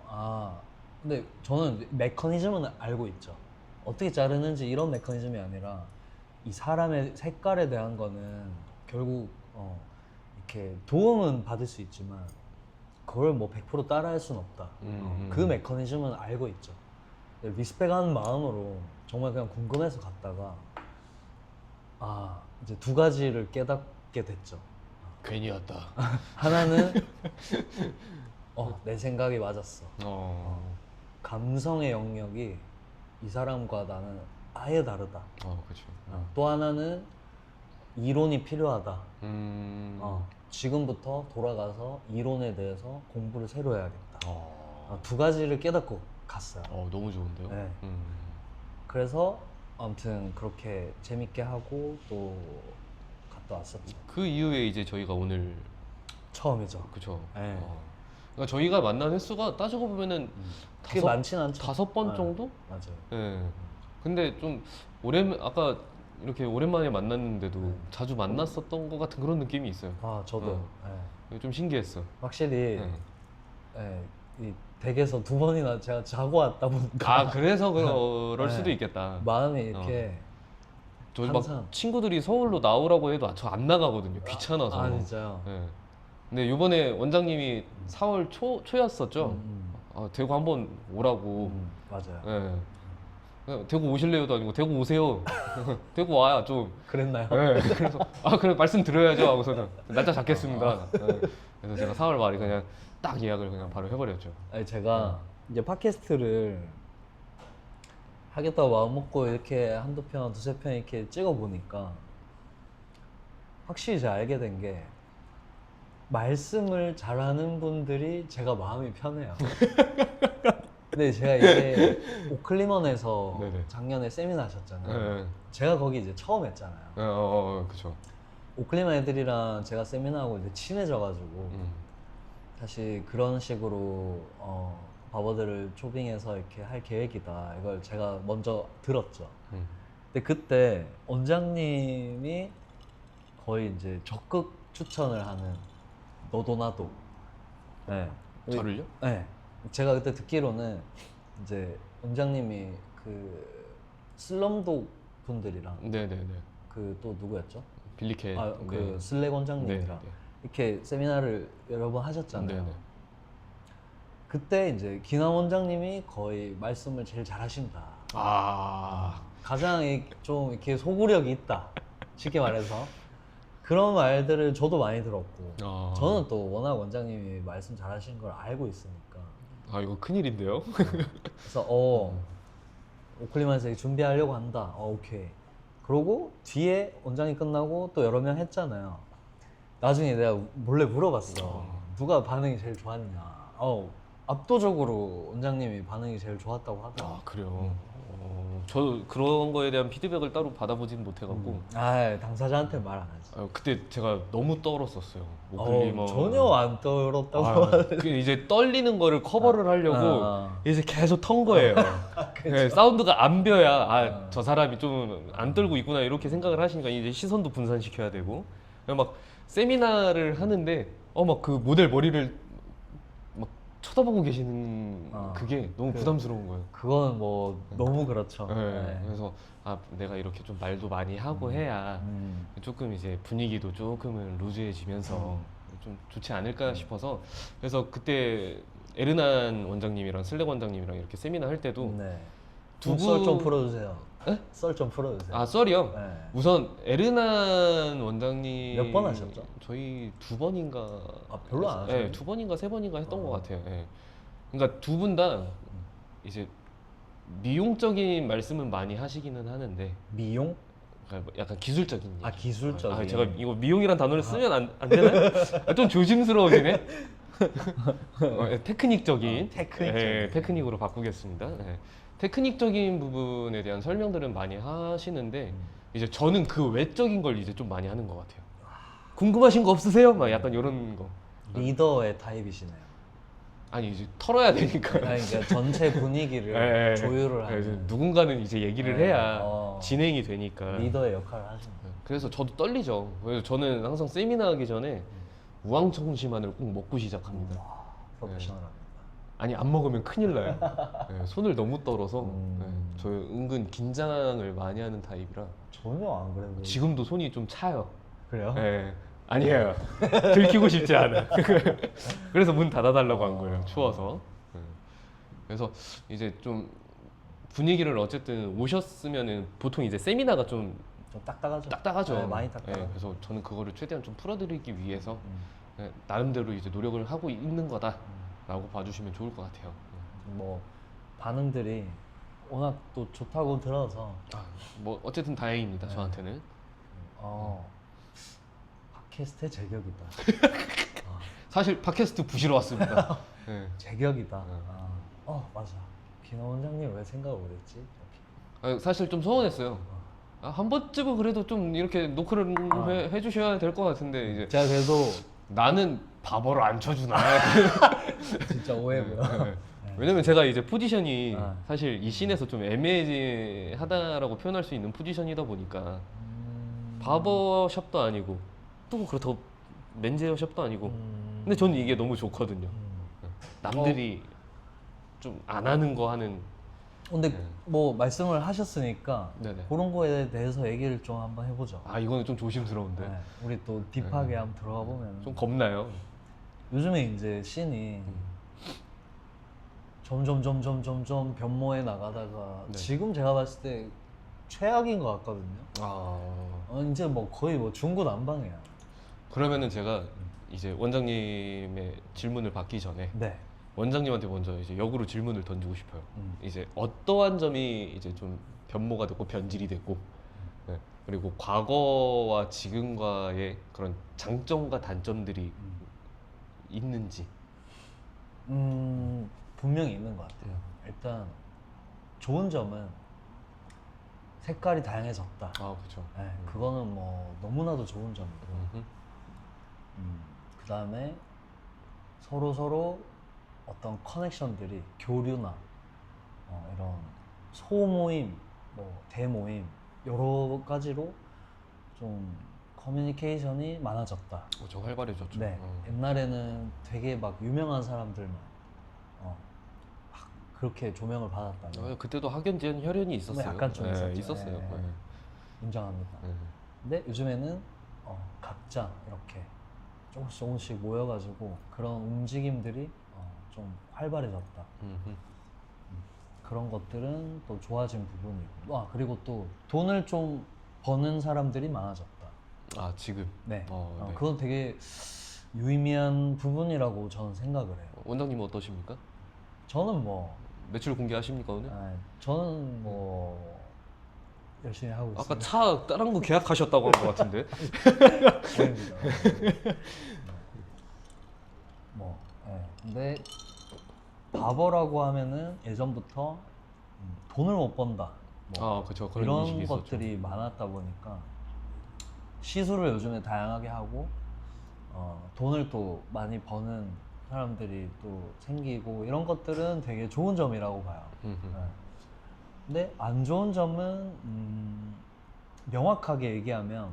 근데 저는 메커니즘은 알고 있죠. 어떻게 자르는지 이런 메커니즘이 아니라 이 사람의 색깔에 대한 거는 결국 이렇게 도움은 받을 수 있지만 그걸 뭐 100% 따라할 수는 없다. 그 메커니즘은 알고 있죠. 리스펙하는 마음으로 정말 그냥 궁금해서 갔다가 이제 두 가지를 깨닫게 됐죠. 괜히 왔다. 하나는 내 생각이 맞았어. 감성의 영역이 이 사람과 나는 아예 다르다. 그렇죠. 또 하나는 이론이 필요하다. 음. 지금부터 돌아가서 이론에 대해서 공부를 새로 해야겠다. 두 가지를 깨닫고 갔어요. 너무 좋은데요. 네. 그래서 아무튼 그렇게 재밌게 하고 또 갔다 왔었죠. 그 이후에 이제 저희가 오늘 처음이죠. 그쵸. 네. 그러니까 저희가 만난 횟수가 따지고 보면은 그게 많진 않죠. 5번 네. 정도? 맞아요. 네. 근데 좀 아까 이렇게 오랜만에 만났는데도 자주 만났었던 것 같은 그런 느낌이 있어요. 저도. 네. 좀 신기했어. 확실히 이 댁에서 두 번이나 제가 자고 왔다 보니까 그래서 그럴 네. 수도 있겠다. 마음이 이렇게 저 항상 막 친구들이 서울로 나오라고 해도 저 안 나가거든요. 귀찮아서. 진짜요? 네. 근데 이번에 원장님이 4월 초였었죠. 대구 한번 오라고. 맞아요. 네. 그냥 대구 오실래요도 아니고 대구 오세요. 대구 와야 좀. 그랬나요? 네. 그래서 그래 말씀드려야죠 하고서는 날짜 잡겠습니다. 네. 그래서 제가 4월 말에 그냥 딱 예약을 그냥 바로 해버렸죠. 아니, 제가 이제 팟캐스트를 하겠다고 마음 먹고 이렇게 한두 편, 두세 편 이렇게 찍어 보니까 확실히 제가 알게 된 게 말씀을 잘하는 분들이 제가 마음이 편해요. 근데 제가 이제 오클리먼에서 네네. 작년에 세미나 하셨잖아요. 네. 제가 거기 이제 처음 했잖아요. 그쵸. 오클리먼 애들이랑 제가 세미나하고 이제 친해져가지고 다시 그런 식으로 바버들을 초빙해서 이렇게 할 계획이다. 이걸 제가 먼저 들었죠. 근데 그때 원장님이 거의 이제 적극 추천을 하는 너도 나도. 네. 저를요? 네. 제가 그때 듣기로는 이제 원장님이 그 슬럼독 분들이랑 네네네. 그 또 누구였죠? 빌리캣. 그 슬랙 원장님이랑 네네. 이렇게 세미나를 여러 번 하셨잖아요. 네네. 그때 이제 기남 원장님이 거의 말씀을 제일 잘하신다. 가장 좀 이렇게 소구력이 있다. 쉽게 말해서 그런 말들을 저도 많이 들었고 저는 또 워낙 원장님이 말씀 잘하시는 걸 알고 있으니까 이거 큰일인데요? 그래서 오클리만에서 준비하려고 한다. 오케이. 그러고 뒤에 원장이 끝나고 또 여러 명 했잖아요. 나중에 내가 몰래 물어봤어. 누가 반응이 제일 좋았냐. 압도적으로 원장님이 반응이 제일 좋았다고 하더라고요. 그래요? 저 그런 거에 대한 피드백을 따로 받아보진 못해갖고 당사자한테 말 안 하지. 그때 제가 너무 떨었었어요. 오클리먼. 전혀 안 떨었다고 이제 떨리는 거를 커버를 하려고 이제 계속 턴 거예요. 네, 사운드가 안 벼야 저 사람이 좀 안 떨고 있구나 이렇게 생각을 하시니까 이제 시선도 분산시켜야 되고 막 세미나를 하는데 막 그 모델 머리를 막 쳐다보고 계시는 어. 그게 너무 부담스러운 거예요. 그건 뭐 너무 그렇죠. 네. 네. 그래서 내가 이렇게 좀 말도 많이 하고 해야 조금 이제 분위기도 조금은 루즈해지면서 좀 좋지 않을까 싶어서, 그래서 그때 에르난 원장님이랑 슬랙 원장님이랑 이렇게 세미나 할 때도 네. 두 썰좀 분- 풀어주세요. 에? 썰 좀 풀어주세요. 썰이요? 네. 우선 에르난 원장님 몇 번 하셨죠? 저희 2번인가 별로 안 하셨네. 네, 2번인가 3번인가 했던 것 같아요. 예. 그러니까 두 분 다 이제 미용적인 말씀은 많이 하시기는 하는데 미용? 그러니까 약간 기술적인 얘기. 기술적인. 제가 이거 미용이란 단어를 쓰면 안 되나요? 좀 조심스러워지네. 테크닉적인. 테크닉적인. 테크닉으로 바꾸겠습니다. 테크닉적인 부분에 대한 설명들은 많이 하시는데 이제 저는 그 외적인 걸 이제 좀 많이 하는 것 같아요. 궁금하신 거 없으세요? 막 약간 이런 거. 리더의 타입이시네요. 아니 이제 털어야 되니까. 그러니까 전체 분위기를 조율을 하는 누군가는 이제 얘기를 네. 해야 진행이 되니까. 리더의 역할을 하시는 거예요. 그래서 저도 떨리죠. 그래서 저는 항상 세미나 하기 전에 우황청심환을 꼭 먹고 시작합니다. 프로페셔널합니다. 아니 안 먹으면 큰일 나요. 손을 너무 떨어서 저 은근 긴장을 많이 하는 타입이라 전혀 안 그래도. 지금도 손이 좀 차요. 그래요? 아니에요. 들키고 싶지 않아. 그래서 문 닫아달라고 한 거예요. 추워서. 그래서 이제 좀 분위기를 어쨌든 오셨으면은 보통 이제 세미나가 좀 좀 딱딱하죠. 딱딱하죠. 네, 많이 딱딱하죠. 그래서 저는 그거를 최대한 좀 풀어드리기 위해서 나름대로 이제 노력을 하고 있는 거다라고 봐주시면 좋을 것 같아요. 뭐 반응들이 워낙 또 좋다고 들어서 뭐 어쨌든 다행입니다. 저한테는. 팟캐스트의 제격이다. 사실 팟캐스트 부시러 왔습니다. 제격이다. 맞아. 기나 원장님 왜 생각을 못했지? 사실 좀 서운했어요. 한 번쯤은 그래도 좀 이렇게 노크를 해주셔야 될 것 같은데 이제 제가 그래도 나는 바보를 안 쳐주나. 진짜 오해고요. 왜냐면 제가 이제 포지션이 아. 사실 이 씬에서 좀 애매하다라고 표현할 수 있는 포지션이다 보니까 바버샵도 아니고 또 그렇다고 맨제어샵도 아니고 근데 저는 이게 너무 좋거든요. 남들이 좀 안 하는 거 하는. 근데 뭐 말씀을 하셨으니까 네네. 그런 거에 대해서 얘기를 좀 한번 해보죠. 이거는 좀 조심스러운데. 네, 우리 또 딥하게 한번 들어가 보면 좀 겁나요. 요즘에 이제 씬이 점점 변모해 나가다가 네. 지금 제가 봤을 때 최악인 것 같거든요. 이제 뭐 거의 뭐 중구난방이야. 그러면은 제가 이제 원장님의 질문을 받기 전에 네. 원장님한테 먼저 이제 역으로 질문을 던지고 싶어요. 이제 어떠한 점이 이제 좀 변모가 됐고 변질이 됐고, 그리고 과거와 지금과의 그런 장점과 단점들이 있는지. 분명히 있는 것 같아요. 일단 좋은 점은 색깔이 다양해졌다. 그렇죠. 네, 그거는 뭐 너무나도 좋은 점이고. 그 다음에 서로 어떤 커넥션들이 교류나 이런 소모임, 뭐 대모임 여러 가지로 좀 커뮤니케이션이 많아졌다. 저 활발해졌죠. 네, 옛날에는 되게 막 유명한 사람들만 막 그렇게 조명을 받았다면 그때도 학연지연 혈연이 있었어요. 약간 좀 있었죠. 있었어요. 네. 인정합니다. 근데 요즘에는 각자 이렇게 조금씩 모여가지고 그런 움직임들이 좀 활발해졌다. 그런 것들은 또 좋아진 부분이고, 그리고 또 돈을 좀 버는 사람들이 많아졌다. 지금. 네. 네. 그건 되게 유의미한 부분이라고 저는 생각을 해요. 원장님은 어떠십니까? 저는 뭐 매출 공개하십니까 오늘? 저는 뭐 열심히 하고 있습니다. 아까 차 다른 거 계약하셨다고 한 것 같은데. 아닙니다. 근데 바버라고 하면은 예전부터 돈을 못 번다. 그렇죠. 그런 인식이 이런 있었죠. 것들이 많았다 보니까 시술을 요즘에 다양하게 하고 돈을 또 많이 버는 사람들이 또 생기고 이런 것들은 되게 좋은 점이라고 봐요. 근데 안 좋은 점은 명확하게 얘기하면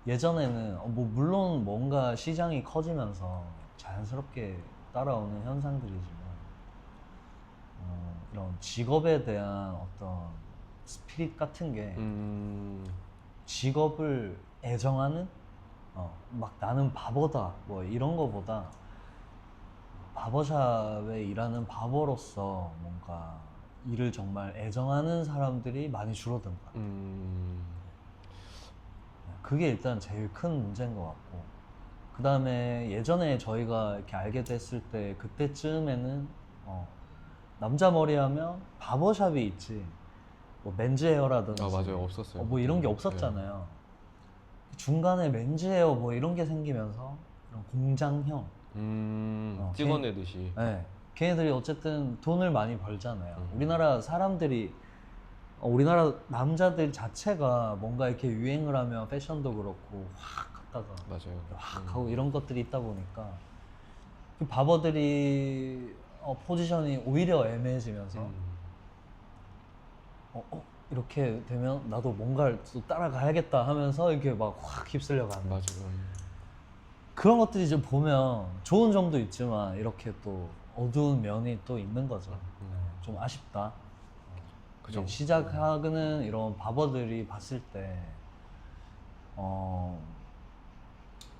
예전에는 뭐 물론 뭔가 시장이 커지면서 자연스럽게 따라오는 현상들이지만 이런 직업에 대한 어떤 스피릿 같은 게 직업을 애정하는 막 나는 바보다 뭐 이런 거보다 바버샵에 일하는 바보로서 뭔가 일을 정말 애정하는 사람들이 많이 줄어든 것 같아요. 그게 일단 제일 큰 문제인 것 같고, 그 다음에 예전에 저희가 이렇게 알게 됐을 때 그때쯤에는 남자 머리 하면 바버샵이 있지 뭐 맨즈 헤어라든지 맞아요. 없었어요. 뭐 이런 게 없었잖아요. 중간에 맨즈 헤어 뭐 이런 게 생기면서 이런 공장형 찍어내듯이. 네. 걔네들이 어쨌든 돈을 많이 벌잖아요. 우리나라 사람들이 우리나라 남자들 자체가 뭔가 이렇게 유행을 하면 패션도 그렇고 확 갔다가 맞아요. 확 하고 이런 것들이 있다 보니까 그 바버들이 포지션이 오히려 애매해지면서 이렇게 되면 나도 뭔가를 또 따라가야겠다 하면서 이렇게 막 확 휩쓸려 가는 맞아요. 그런 것들이 좀 보면 좋은 점도 있지만 이렇게 또 어두운 면이 또 있는 거죠. 좀 아쉽다. 그죠. 시작하는 이런 바버들이 봤을 때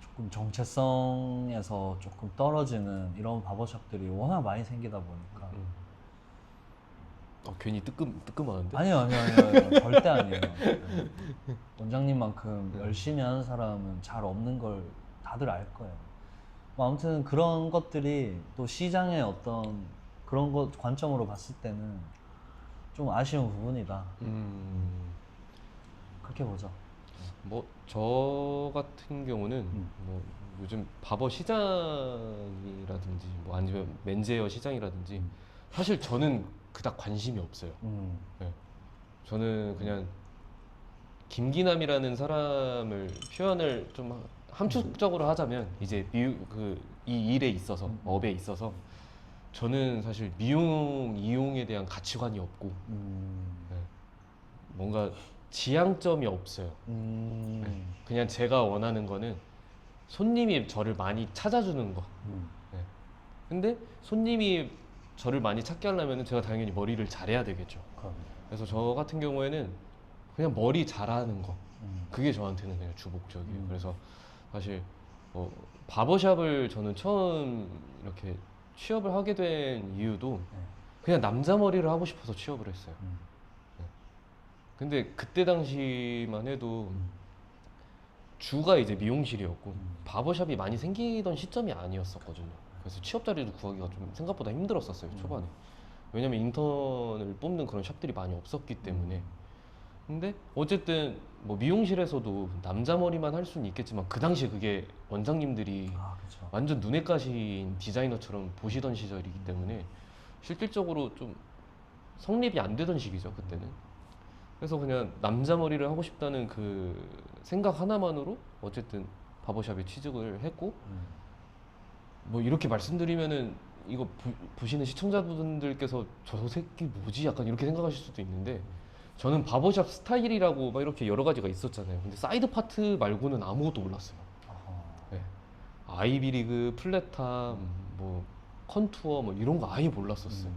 조금 정체성에서 조금 떨어지는 이런 바버샵들이 워낙 많이 생기다 보니까 괜히 뜨끔하는데? 아니요 절대 아니에요. 원장님만큼 열심히 하는 사람은 잘 없는 걸 다들 알 거예요. 뭐 아무튼 그런 것들이 또 시장의 어떤 그런 것 관점으로 봤을 때는 좀 아쉬운 부분이다. 그렇게 보죠. 뭐 저 같은 경우는 뭐 요즘 바버 시장이라든지 뭐 아니면 맨즈헤어 시장이라든지 사실 저는 그닥 관심이 없어요. 네. 저는 그냥 김기남이라는 사람을 표현을 좀 함축적으로 하자면 이제 이 일에 있어서 업에 있어서 저는 사실 미용 이용에 대한 가치관이 없고 네. 뭔가 지향점이 없어요. 네. 그냥 제가 원하는 거는 손님이 저를 많이 찾아주는 거. 네. 근데 손님이 저를 많이 찾게 하려면 제가 당연히 머리를 잘해야 되겠죠. 그래서 저 같은 경우에는 그냥 머리 잘하는 거. 그게 저한테는 그냥 주 목적이에요. 그래서 사실 바버샵을 저는 처음 이렇게 취업을 하게 된 이유도 그냥 남자 머리를 하고 싶어서 취업을 했어요. 네. 근데 그때 당시만 해도 주가 이제 미용실이었고 바버샵이 많이 생기던 시점이 아니었었거든요. 그래서 취업 자리도 구하기가 좀 생각보다 힘들었었어요, 초반에. 왜냐면 인턴을 뽑는 그런 샵들이 많이 없었기 때문에. 근데 어쨌든 뭐 미용실에서도 남자 머리만 할 수는 있겠지만 그 당시에 그게 원장님들이 완전 눈에 까신 디자이너처럼 보시던 시절이기 때문에 실질적으로 좀 성립이 안 되던 시기죠, 그때는. 그래서 그냥 남자 머리를 하고 싶다는 그 생각 하나만으로 어쨌든 바버샵에 취직을 했고 뭐 이렇게 말씀드리면은 이거 보시는 시청자분들께서 저 새끼 뭐지? 약간 이렇게 생각하실 수도 있는데 저는 바버샵 스타일이라고 막 이렇게 여러 가지가 있었잖아요. 근데 사이드 파트 말고는 아무것도 몰랐어요. 네. 아이비리그, 플랫탑, 뭐 컨투어 뭐 이런 거 아예 몰랐었어요.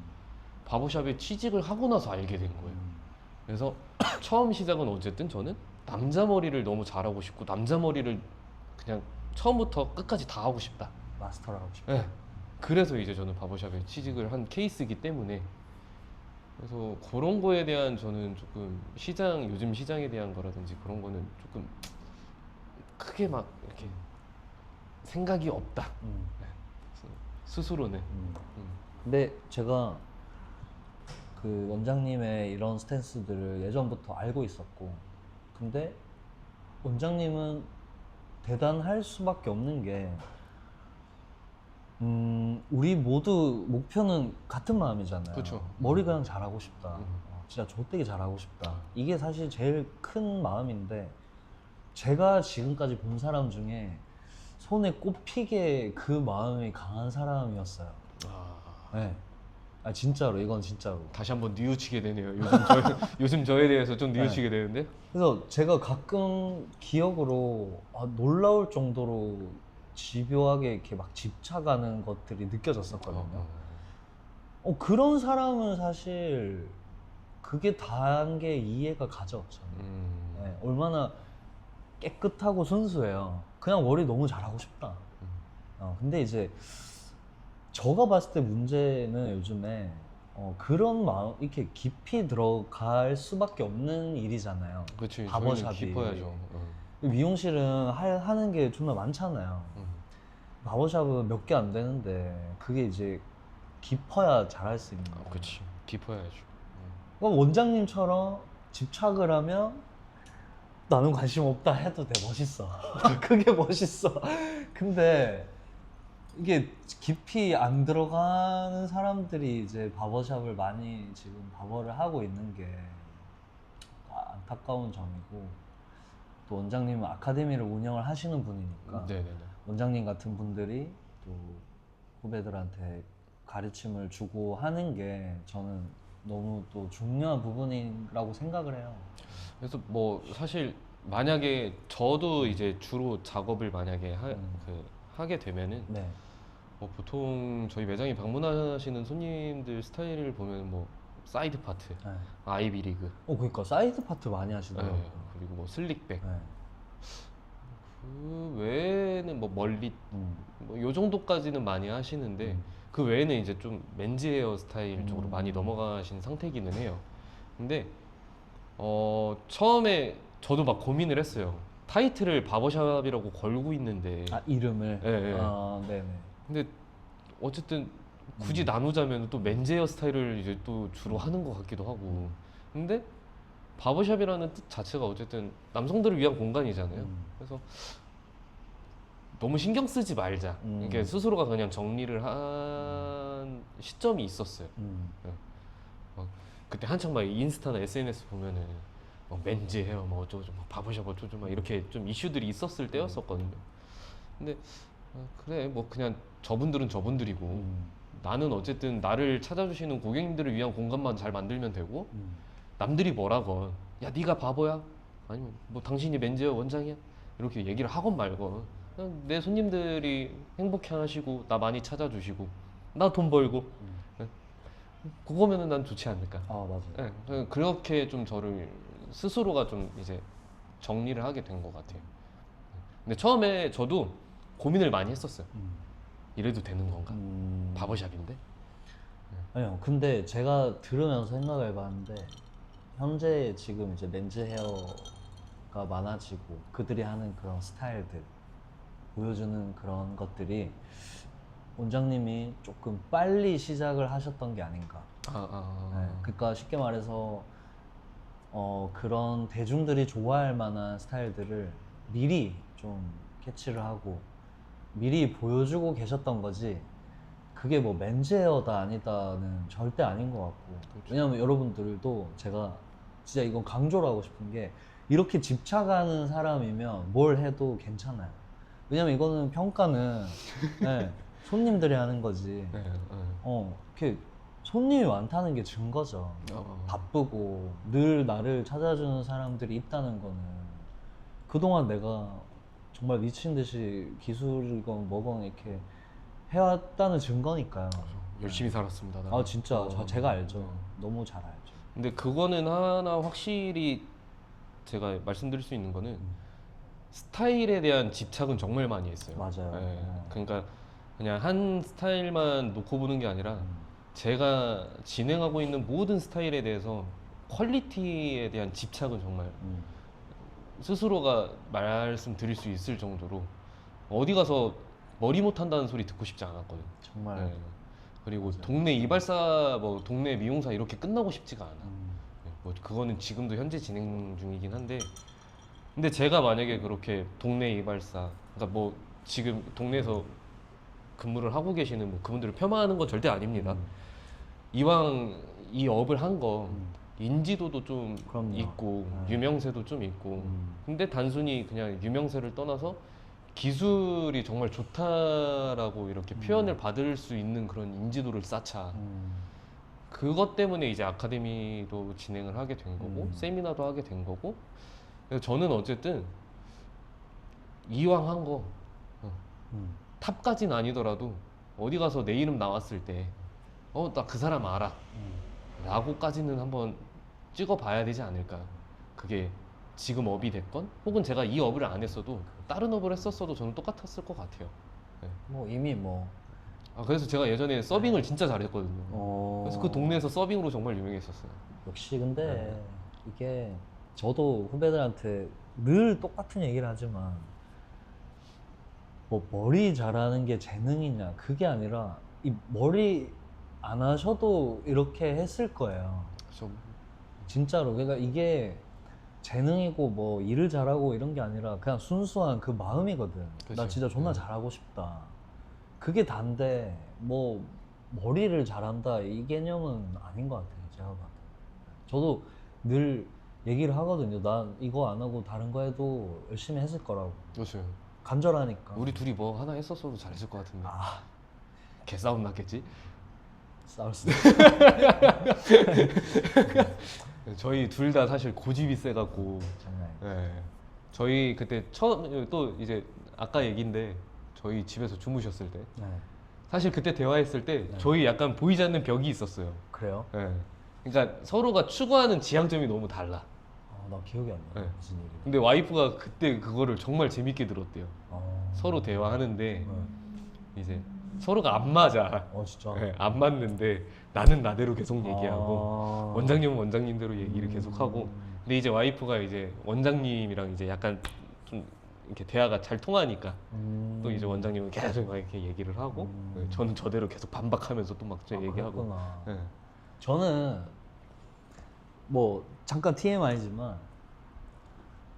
바버샵에 취직을 하고 나서 알게 된 거예요. 그래서 처음 시작은 어쨌든 저는 남자 머리를 너무 잘하고 싶고 남자 머리를 그냥 처음부터 끝까지 다 하고 싶다. 마스터를 하고 싶다. 네. 그래서 이제 저는 바버샵에 취직을 한 케이스이기 때문에 그래서 그런 거에 대한 저는 조금 요즘 시장에 대한 거라든지 그런 거는 조금 크게 막 이렇게 생각이 없다. 네. 스스로는. 근데 제가 그 원장님의 이런 스탠스들을 예전부터 알고 있었고, 근데 원장님은 대단할 수밖에 없는 게 우리 모두 목표는 같은 마음이잖아요. 그쵸. 머리 그냥 잘하고 싶다. 진짜 좆되게 잘하고 싶다. 이게 사실 제일 큰 마음인데 제가 지금까지 본 사람 중에 손에 꼽히게 그 마음이 강한 사람이었어요. 네. 아 진짜로 이건 진짜로. 다시 한번 뉘우치게 되네요. 요즘 저에 대해서 좀 뉘우치게 되는데. 그래서 제가 가끔 기억으로 놀라울 정도로 집요하게 이렇게 막 집착하는 것들이 느껴졌었거든요. 어. 그런 사람은 사실 그게 다한 게 이해가 가죠. 저는. 네, 얼마나 깨끗하고 순수해요. 그냥 머리 너무 잘하고 싶다. 근데 이제 제가 봤을 때 문제는 요즘에 그런 마음 이렇게 깊이 들어갈 수밖에 없는 일이잖아요. 그렇지. 바버샵이. 깊어야죠. 미용실은 하는 게 정말 많잖아요. 바버샵은 몇 개 안 되는데 그게 이제 깊어야 잘할 수 있는 거예요. 그렇지. 깊어야죠. 그럼 원장님처럼 집착을 하면 나는 관심 없다 해도 돼. 멋있어. 그게 멋있어. 근데 이게 깊이 안 들어가는 사람들이 이제 바버샵을 많이 지금 바버를 하고 있는 게 안타까운 점이고, 또 원장님은 아카데미를 운영을 하시는 분이니까 네네네. 원장님 같은 분들이 또 후배들한테 가르침을 주고 하는 게 저는 너무 또 중요한 부분이라고 생각을 해요. 그래서 뭐 사실 만약에 저도 이제 주로 작업을 만약에 하게 되면은 네. 보통 저희 매장에 방문하시는 손님들 스타일을 보면 뭐 사이드 파트, 네. 아이비리그, 그러니까 사이드 파트 많이 하시더라고요. 네, 그리고 뭐 슬릭백. 네. 그 외에는 뭐 멀리 뭐 요 정도까지는 많이 하시는데 그 외에는 이제 좀 맨즈 헤어 스타일 쪽으로 많이 넘어가신 상태기는 해요. 근데 처음에 저도 막 고민을 했어요. 타이틀을 바버샵이라고 걸고 있는데 이름을? 예, 예. 네네. 근데 어쨌든 굳이 나누자면 또 맨즈 헤어 스타일을 이제 또 주로 하는 것 같기도 하고. 근데 바버샵이라는 뜻 자체가 어쨌든 남성들을 위한 공간이잖아요. 그래서 너무 신경 쓰지 말자. 이게 스스로가 그냥 정리를 한 시점이 있었어요. 그때 한창 막 인스타나 SNS 보면은 맨즈 헤어 뭐 어쩌고 막 바버샵 어쩌고 막 이렇게 좀 이슈들이 있었을 때였었거든요. 근데 그래 뭐 그냥 저분들은 저분들이고 나는 어쨌든 나를 찾아주시는 고객님들을 위한 공간만 잘 만들면 되고 남들이 뭐라건 야 네가 바보야 아니면 뭐 당신이 맨즈 헤어 원장이야 이렇게 얘기를 하건 말건 그냥 내 손님들이 행복해하시고 나 많이 찾아주시고 나 돈 벌고 그거면은 난 좋지 않을까. 맞아요. 네, 그렇게 좀 저를 스스로가 좀 이제 정리를 하게 된 것 같아요. 근데 처음에 저도 고민을 많이 했었어요. 이래도 되는 건가? 바버샵인데? 아니요. 근데 제가 들으면서 생각을 해봤는데 현재 지금 이제 맨즈 헤어가 많아지고 그들이 하는 그런 스타일들 보여주는 그런 것들이 원장님이 조금 빨리 시작을 하셨던 게 아닌가. 네, 그러니까 쉽게 말해서 그런 대중들이 좋아할 만한 스타일들을 미리 좀 캐치를 하고 미리 보여주고 계셨던 거지. 그게 뭐 맨즈 헤어다 아니다는 절대 아닌 것 같고. 그렇죠. 왜냐면 여러분들도 제가 진짜 이건 강조를 하고 싶은 게 이렇게 집착하는 사람이면 뭘 해도 괜찮아요. 왜냐면 이거는 평가는 네, 손님들이 하는 거지. 이렇게 손님이 많다는 게 증거죠. 바쁘고 늘 나를 찾아주는 사람들이 있다는 거는 그동안 내가 정말 미친 듯이 기술이건 뭐건 이렇게 해왔다는 증거니까요. 열심히 살았습니다. 나는. 진짜 제가 알죠. 너무 잘 알죠. 근데 그거는 하나 확실히 제가 말씀드릴 수 있는 거는 스타일에 대한 집착은 정말 많이 했어요. 맞아요. 그러니까 그냥 한 스타일만 놓고 보는 게 아니라 제가 진행하고 있는 모든 스타일에 대해서 퀄리티에 대한 집착은 정말 스스로가 말씀드릴 수 있을 정도로 어디 가서 머리 못한다는 소리 듣고 싶지 않았거든요. 정말. 그리고 동네 이발사, 뭐 동네 미용사 이렇게 끝나고 싶지가 않아. 뭐 그거는 지금도 현재 진행 중이긴 한데, 근데 제가 만약에 그렇게 동네 이발사, 그러니까 뭐 지금 동네에서 근무를 하고 계시는 뭐 그분들을 폄하하는 건 절대 아닙니다. 이왕 이 업을 한 거 인지도도 좀 그럼요. 있고 유명세도 좀 있고, 근데 단순히 그냥 유명세를 떠나서 기술이 정말 좋다라고 이렇게 표현을 받을 수 있는 그런 인지도를 쌓자. 그것 때문에 이제 아카데미도 진행을 하게 된 거고 세미나도 하게 된 거고. 그래서 저는 어쨌든 이왕 한 거 탑까지는 아니더라도 어디 가서 내 이름 나왔을 때 나 그 사람 알아 라고까지는 한번 찍어봐야 되지 않을까. 그게 지금 업이 됐건 혹은 제가 이 업을 안 했어도 다른 업을 했었어도 저는 똑같았을 것 같아요. 네. 뭐 이미 뭐 그래서 제가 예전에 서빙을 진짜 잘했거든요. 그래서 그 동네에서 서빙으로 정말 유명했었어요. 역시 근데 이게 저도 후배들한테 늘 똑같은 얘기를 하지만 뭐 머리 잘하는 게 재능이냐 그게 아니라 이 머리 안 하셔도 이렇게 했을 거예요. 그래서 진짜로. 그러니까 이게 재능이고 뭐 일을 잘하고 이런 게 아니라 그냥 순수한 그 마음이거든. 그치. 나 진짜 존나 잘하고 싶다. 그게 단데 뭐 머리를 잘한다 이 개념은 아닌 것 같아요. 제가 봐도. 저도 늘 얘기를 하거든요. 난 이거 안 하고 다른 거 해도 열심히 했을 거라고. 그렇죠. 간절하니까. 우리 둘이 뭐 하나 했었어도 잘했을 것 같은데. 아, 개싸움 났겠지? 싸울 수도 저희 둘 다 사실 고집이 세갖고. 장난 아니야. 네. 저희 그때 처음 또 이제 아까 얘기인데 저희 집에서 주무셨을 때 네. 사실 그때 대화했을 때 저희 약간 보이지 않는 벽이 있었어요. 그래요? 네. 그러니까 서로가 추구하는 지향점이 너무 달라. 나 기억이 안 나. 네. 무슨 일이. 근데 와이프가 그때 그거를 정말 재밌게 들었대요. 어... 서로 대화하는데 네. 이제 서로가 안 맞아. 진짜. 네, 안 맞는데 나는 나대로 계속 얘기하고 아... 원장님은 원장님대로 얘기를 계속하고. 근데 이제 와이프가 이제 원장님이랑 이제 약간 좀 이렇게 대화가 잘 통하니까 또 이제 원장님은 계속 막 이렇게 얘기를 하고 네, 저는 저대로 계속 반박하면서 또 막 얘기하고. 그렇구나. 네. 저는 뭐 잠깐 TMI지만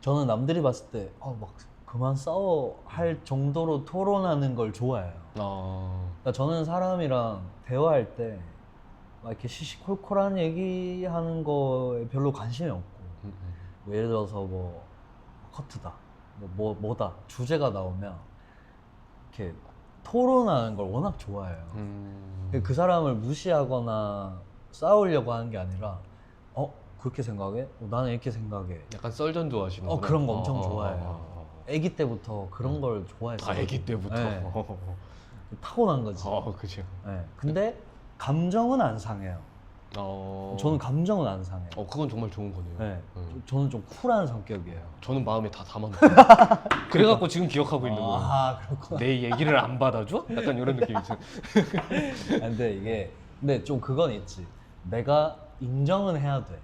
저는 남들이 봤을 때 막 그만 싸워 할 정도로 토론하는 걸 좋아해요. 그러니까 저는 사람이랑 대화할 때 막 이렇게 시시콜콜한 얘기하는 거에 별로 관심이 없고 뭐 예를 들어서 뭐 커트다 뭐다 주제가 나오면 이렇게 토론하는 걸 워낙 좋아해요. 그 사람을 무시하거나 싸우려고 하는 게 아니라 그렇게 생각해? 나는 이렇게 생각해. 약간 썰전 좋아하시는 그런 거 엄청 좋아해요. 아기 때부터 그런 걸 좋아했어요. 아기 때부터. 네. 타고난 거지. 그죠. 네. 근데 감정은 안 상해요. 저는 감정은 안 상해요. 그건 정말 좋은 거네요. 네. 저는 좀 쿨한 성격이에요. 저는 마음에 다 담아놓고. 그래갖고 지금 기억하고 있는 거예요. 그렇구나. 내 얘기를 안 받아줘? 약간 이런 느낌이죠. 근데 좀 그건 있지. 내가 인정은 해야 돼.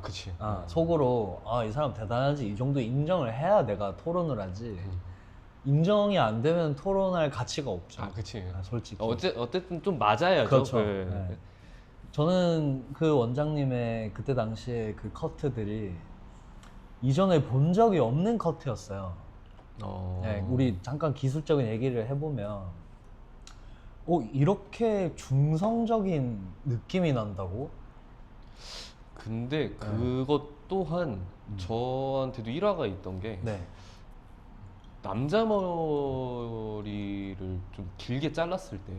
그치. 속으로 이 사람 대단하지 이 정도 인정을 해야 내가 토론을 하지. 인정이 안 되면 토론할 가치가 없죠. 그치. 솔직히. 어쨌든 좀 맞아야죠. 그렇죠. 네. 저는 그 원장님의 그때 당시에 그 커트들이 이전에 본 적이 없는 커트였어요. 네, 우리 잠깐 기술적인 얘기를 해보면 이렇게 중성적인 느낌이 난다고? 근데 그것 또한 저한테도 일화가 있던 게 네. 남자 머리를 좀 길게 잘랐을 때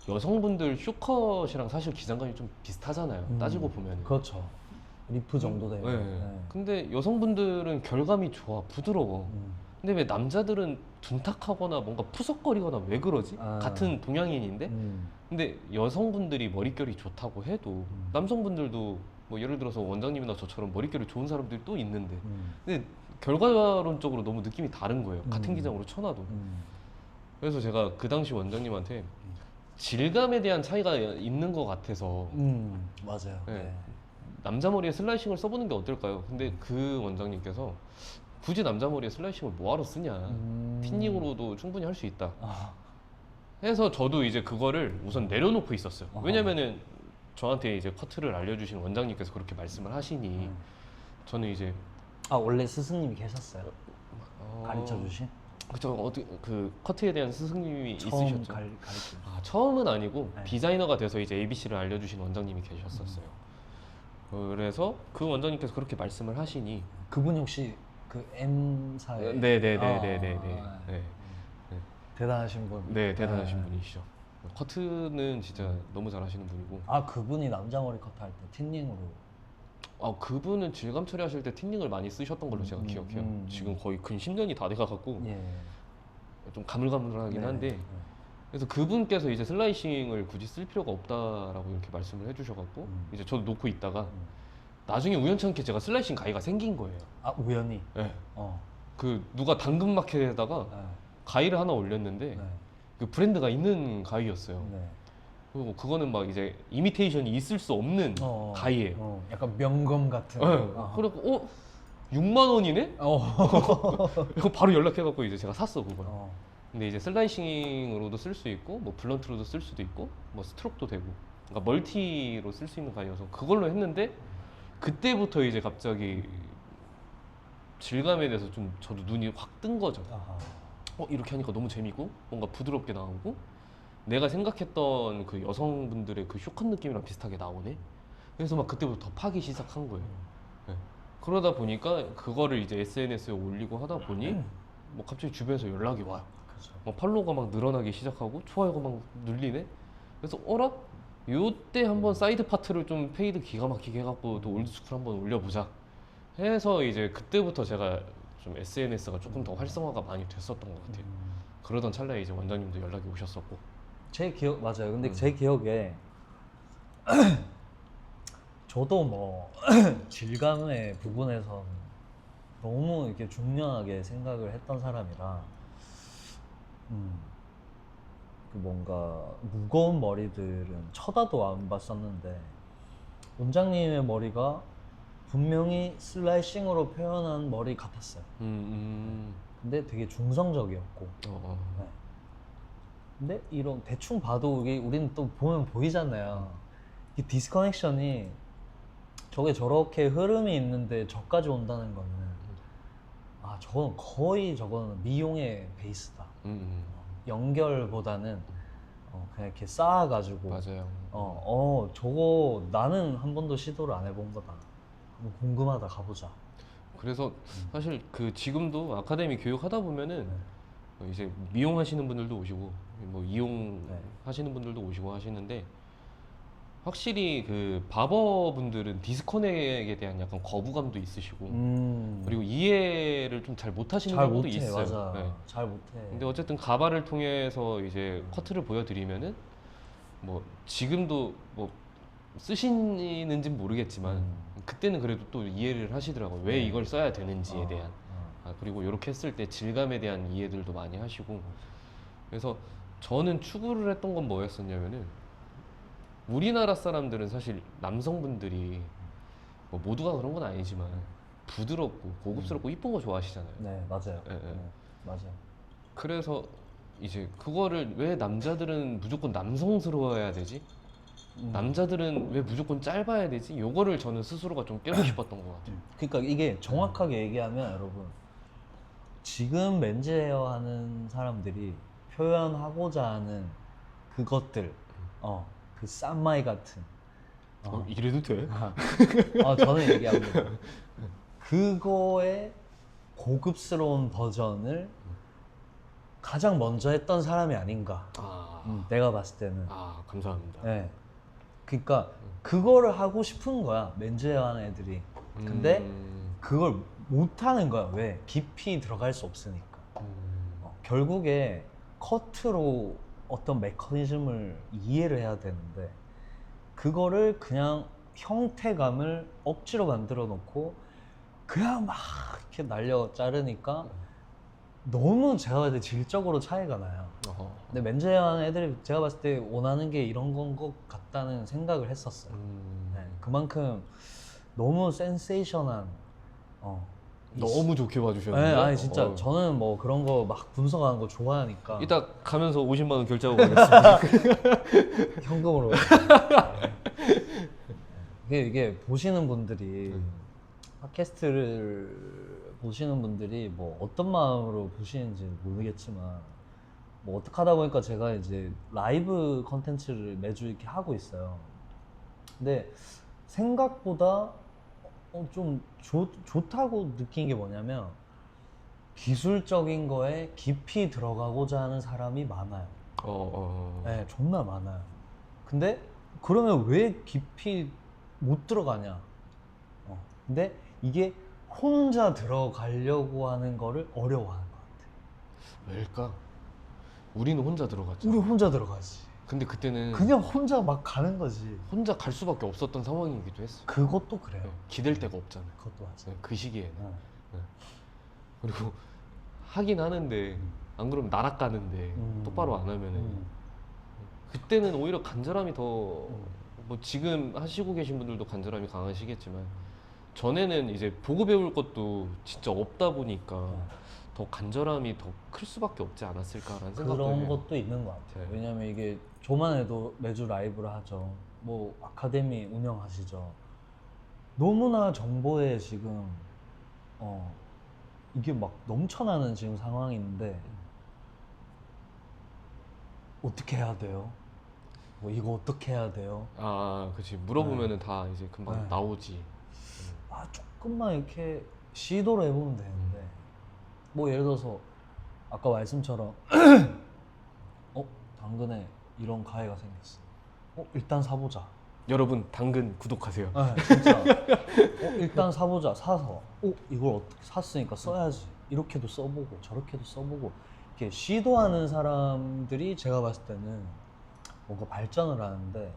여성분들 쇼컷이랑 사실 기장감이 좀 비슷하잖아요. 따지고 보면. 그렇죠. 리프 정도 돼요. 네. 네. 근데 여성분들은 결감이 좋아, 부드러워. 근데 왜 남자들은 둔탁하거나 뭔가 푸석거리거나 왜 그러지? 같은 동양인인데? 근데 여성분들이 머릿결이 좋다고 해도 남성분들도 뭐 예를 들어서 원장님이나 저처럼 머릿결이 좋은 사람들이 또 있는데 근데 결과론적으로 너무 느낌이 다른 거예요. 같은 기장으로 쳐놔도. 그래서 제가 그 당시 원장님한테 질감에 대한 차이가 있는 것 같아서 맞아요. 네. 네. 남자 머리에 슬라이싱을 써보는 게 어떨까요? 근데 그 원장님께서 굳이 남자 머리에 슬라이싱을 뭐하러 쓰냐, 틴닝으로도 충분히 할 수 있다 해서 저도 이제 그거를 우선 내려놓고 있었어요. 왜냐면은 저한테 이제 커트를 알려주신 원장님께서 그렇게 말씀을 하시니 저는 이제 원래 스승님이 계셨어요? 가르쳐 주신? 그쵸. 그 커트에 대한 스승님이 처음 있으셨죠. 가르쳐. 처음은 아니고 네. 디자이너가 돼서 이제 ABC를 알려주신 원장님이 계셨었어요. 그래서 그 원장님께서 그렇게 말씀을 하시니 그분이 혹시 그 M사의 네네네네네네. 대단하신 분. 네, 대단하신 분이시죠. 커트는 진짜 너무 잘하시는 분이고. 그분이 남자 머리 커트 할 때 틴닝으로. 그분은 질감 처리하실 때 틴닝을 많이 쓰셨던 걸로 제가 기억해요. 지금 거의 근 10년이 다 돼가갖고 예. 좀 가물가물하긴 네. 한데 그래서 그분께서 이제 슬라이싱을 굳이 쓸 필요가 없다라고 이렇게 말씀을 해주셔갖고 이제 저도 놓고 있다가 나중에 우연찮게 제가 슬라이싱 가위가 생긴 거예요. 아 우연히. 네. 어. 그 누가 당근마켓에다가 네. 가위를 하나 올렸는데 네. 그 브랜드가 있는 가위였어요. 네. 그리고 그거는 막 이제 이미테이션이 있을 수 없는 가위예요. 약간 명검 같은. 네. 그래갖고 6만 원이네? 이거 바로 연락해갖고 이제 제가 샀어 그걸. 근데 이제 슬라이싱으로도 쓸 수 있고 뭐 블런트로도 쓸 수도 있고 뭐 스트로크도 되고 그러니까 멀티로 쓸 수 있는 가위여서 그걸로 했는데 그때부터 이제 갑자기 질감에 대해서 좀 저도 눈이 확 뜬 거죠. 이렇게 하니까 너무 재밌고 뭔가 부드럽게 나오고 내가 생각했던 그 여성분들의 그 쇼컷 느낌이랑 비슷하게 나오네. 그래서 막 그때부터 더 파기 시작한 거예요. 네. 그러다 보니까 그거를 이제 SNS에 올리고 하다 보니 뭐 갑자기 주변에서 연락이 와요. 막 팔로워가 막 늘어나기 시작하고 좋아요가 막 눌리네. 그래서 어라? 요때 한번 사이드 파트를 좀 페이드 기가 막히게 해갖고 또 올드스쿨 한번 올려보자 해서 이제 그때부터 제가 좀 SNS가 조금 더 활성화가 많이 됐었던 것 같아요. 그러던 찰나에 이제 원장님도 연락이 오셨었고. 제 기억 맞아요. 근데 제 기억에 저도 뭐 질감의 부분에서 너무 이렇게 중요하게 생각을 했던 사람이라 그 뭔가 무거운 머리들은 쳐다도 안 봤었는데 원장님의 머리가 분명히 슬라이싱으로 표현한 머리 같았어요. 근데 되게 중성적이었고 네. 근데 이런 대충 봐도 우리는 또 보면 보이잖아요. 이 디스커넥션이 저렇게 흐름이 있는데 저까지 온다는 거는 저건 거의 저거는 미용의 베이스다. 연결보다는 그냥 이렇게 쌓아가지고 맞아요. 저거 나는 한 번도 시도를 안 해본 거다. 한번 궁금하다 가보자. 그래서 사실 그 지금도 아카데미 교육하다 보면은 이제 미용하시는 분들도 오시고 뭐 이용 하시는 분들도 오시고 하시는데 확실히 그 바버분들은 디스커넥에 대한 약간 거부감도 있으시고 그리고 이해를 좀 잘 못하시는 잘 경우도 못해, 있어요. 맞아. 네. 잘 못해. 근데 어쨌든 가발을 통해서 이제 커트를 보여드리면은 뭐 지금도 뭐 쓰시는지는 모르겠지만 그때는 그래도 또 이해를 하시더라고요. 왜 이걸 써야 되는지에 대한. 그리고 이렇게 했을 때 질감에 대한 이해들도 많이 하시고. 그래서 저는 추구를 했던 건 뭐였었냐면은 우리나라 사람들은 사실 남성분들이 뭐 모두가 그런 건 아니지만 부드럽고 고급스럽고 이쁜 거 좋아하시잖아요. 네, 맞아요. 예, 예. 맞아요. 그래서 이제 그거를 왜 남자들은 무조건 남성스러워야 되지? 남자들은 왜 무조건 짧아야 되지? 요거를 저는 스스로가 좀 깨고 싶었던 것 같아요. 그러니까 이게 정확하게 얘기하면 여러분 지금 맨즈 헤어 하는 사람들이 표현하고자 하는 그것들 그 쌈마이 같은 이래도 돼? 저는 얘기합니다. 그거의 고급스러운 버전을 가장 먼저 했던 사람이 아닌가. 내가 봤을 때는. 감사합니다. 네. 그러니까 그거를 하고 싶은 거야 맨즈 헤어 하는 애들이. 근데 그걸 못 하는 거야. 왜? 깊이 들어갈 수 없으니까. 결국에 커트로 어떤 메커니즘을 이해를 해야 되는데 그거를 그냥 형태감을 억지로 만들어 놓고 그냥 막 이렇게 날려 자르니까 너무 제가 봤을 때 질적으로 차이가 나요. 근데 맨즈 헤어 하는 애들이 제가 봤을 때 원하는 게 이런 건 것 같다는 생각을 했었어요. 네, 그만큼 너무 센세이션한 너무 좋게 봐주셨는데. 네, 아니 진짜 저는 뭐 그런 거 막 분석하는 거 좋아하니까. 이따 가면서 50만 원 결제하고 가겠습니다. 현금으로. 이게 보시는 분들이 팟캐스트를 보시는 분들이 뭐 어떤 마음으로 보시는지 모르겠지만 뭐 어떻게 하다 보니까 제가 이제 라이브 컨텐츠를 매주 이렇게 하고 있어요. 근데 생각보다 좀 좋다고 느낀 게 뭐냐면 기술적인 거에 깊이 들어가고자 하는 사람이 많아요. 네, 존나 많아요. 근데 그러면 왜 깊이 못 들어가냐? 근데 이게 혼자 들어가려고 하는 거를 어려워하는 것 같아요. 왜일까? 우리는 혼자 들어갔죠. 우리 혼자 들어가지. 근데 그때는 그냥 혼자 막 가는 거지. 혼자 갈 수밖에 없었던 상황이기도 했어. 그것도 그래요. 네, 기댈 데가 없잖아요. 그것도 맞아. 네, 그 시기에는. 어. 그리고 하긴 하는데 안 그러면 나락가는데 똑바로 안 하면은 그때는 오히려 간절함이 더 뭐 지금 하시고 계신 분들도 간절함이 강하시겠지만 전에는 이제 보고 배울 것도 진짜 없다 보니까 더 간절함이 더 클 수밖에 없지 않았을까라는 생각도 그런 해요. 것도 있는 것 같아요. 네. 왜냐면 이게 저만 해도 매주 라이브를 하죠. 뭐 아카데미 운영하시죠. 너무나 정보에 지금 이게 막 넘쳐나는 지금 상황인데 어떻게 해야 돼요? 뭐 이거 어떻게 해야 돼요? 그치. 물어보면은 다 이제 금방 네. 나오지. 조금만 이렇게 시도를 해보면 되는데 뭐 예를 들어서 아까 말씀처럼 당근에 이런 가해가 생겼어. 일단 사보자. 여러분 당근 구독하세요. 진짜. 일단 사보자. 사서 이걸 어떻게 샀으니까 써야지. 이렇게도 써보고 저렇게도 써보고 이렇게 시도하는 사람들이 제가 봤을 때는 뭔가 발전을 하는데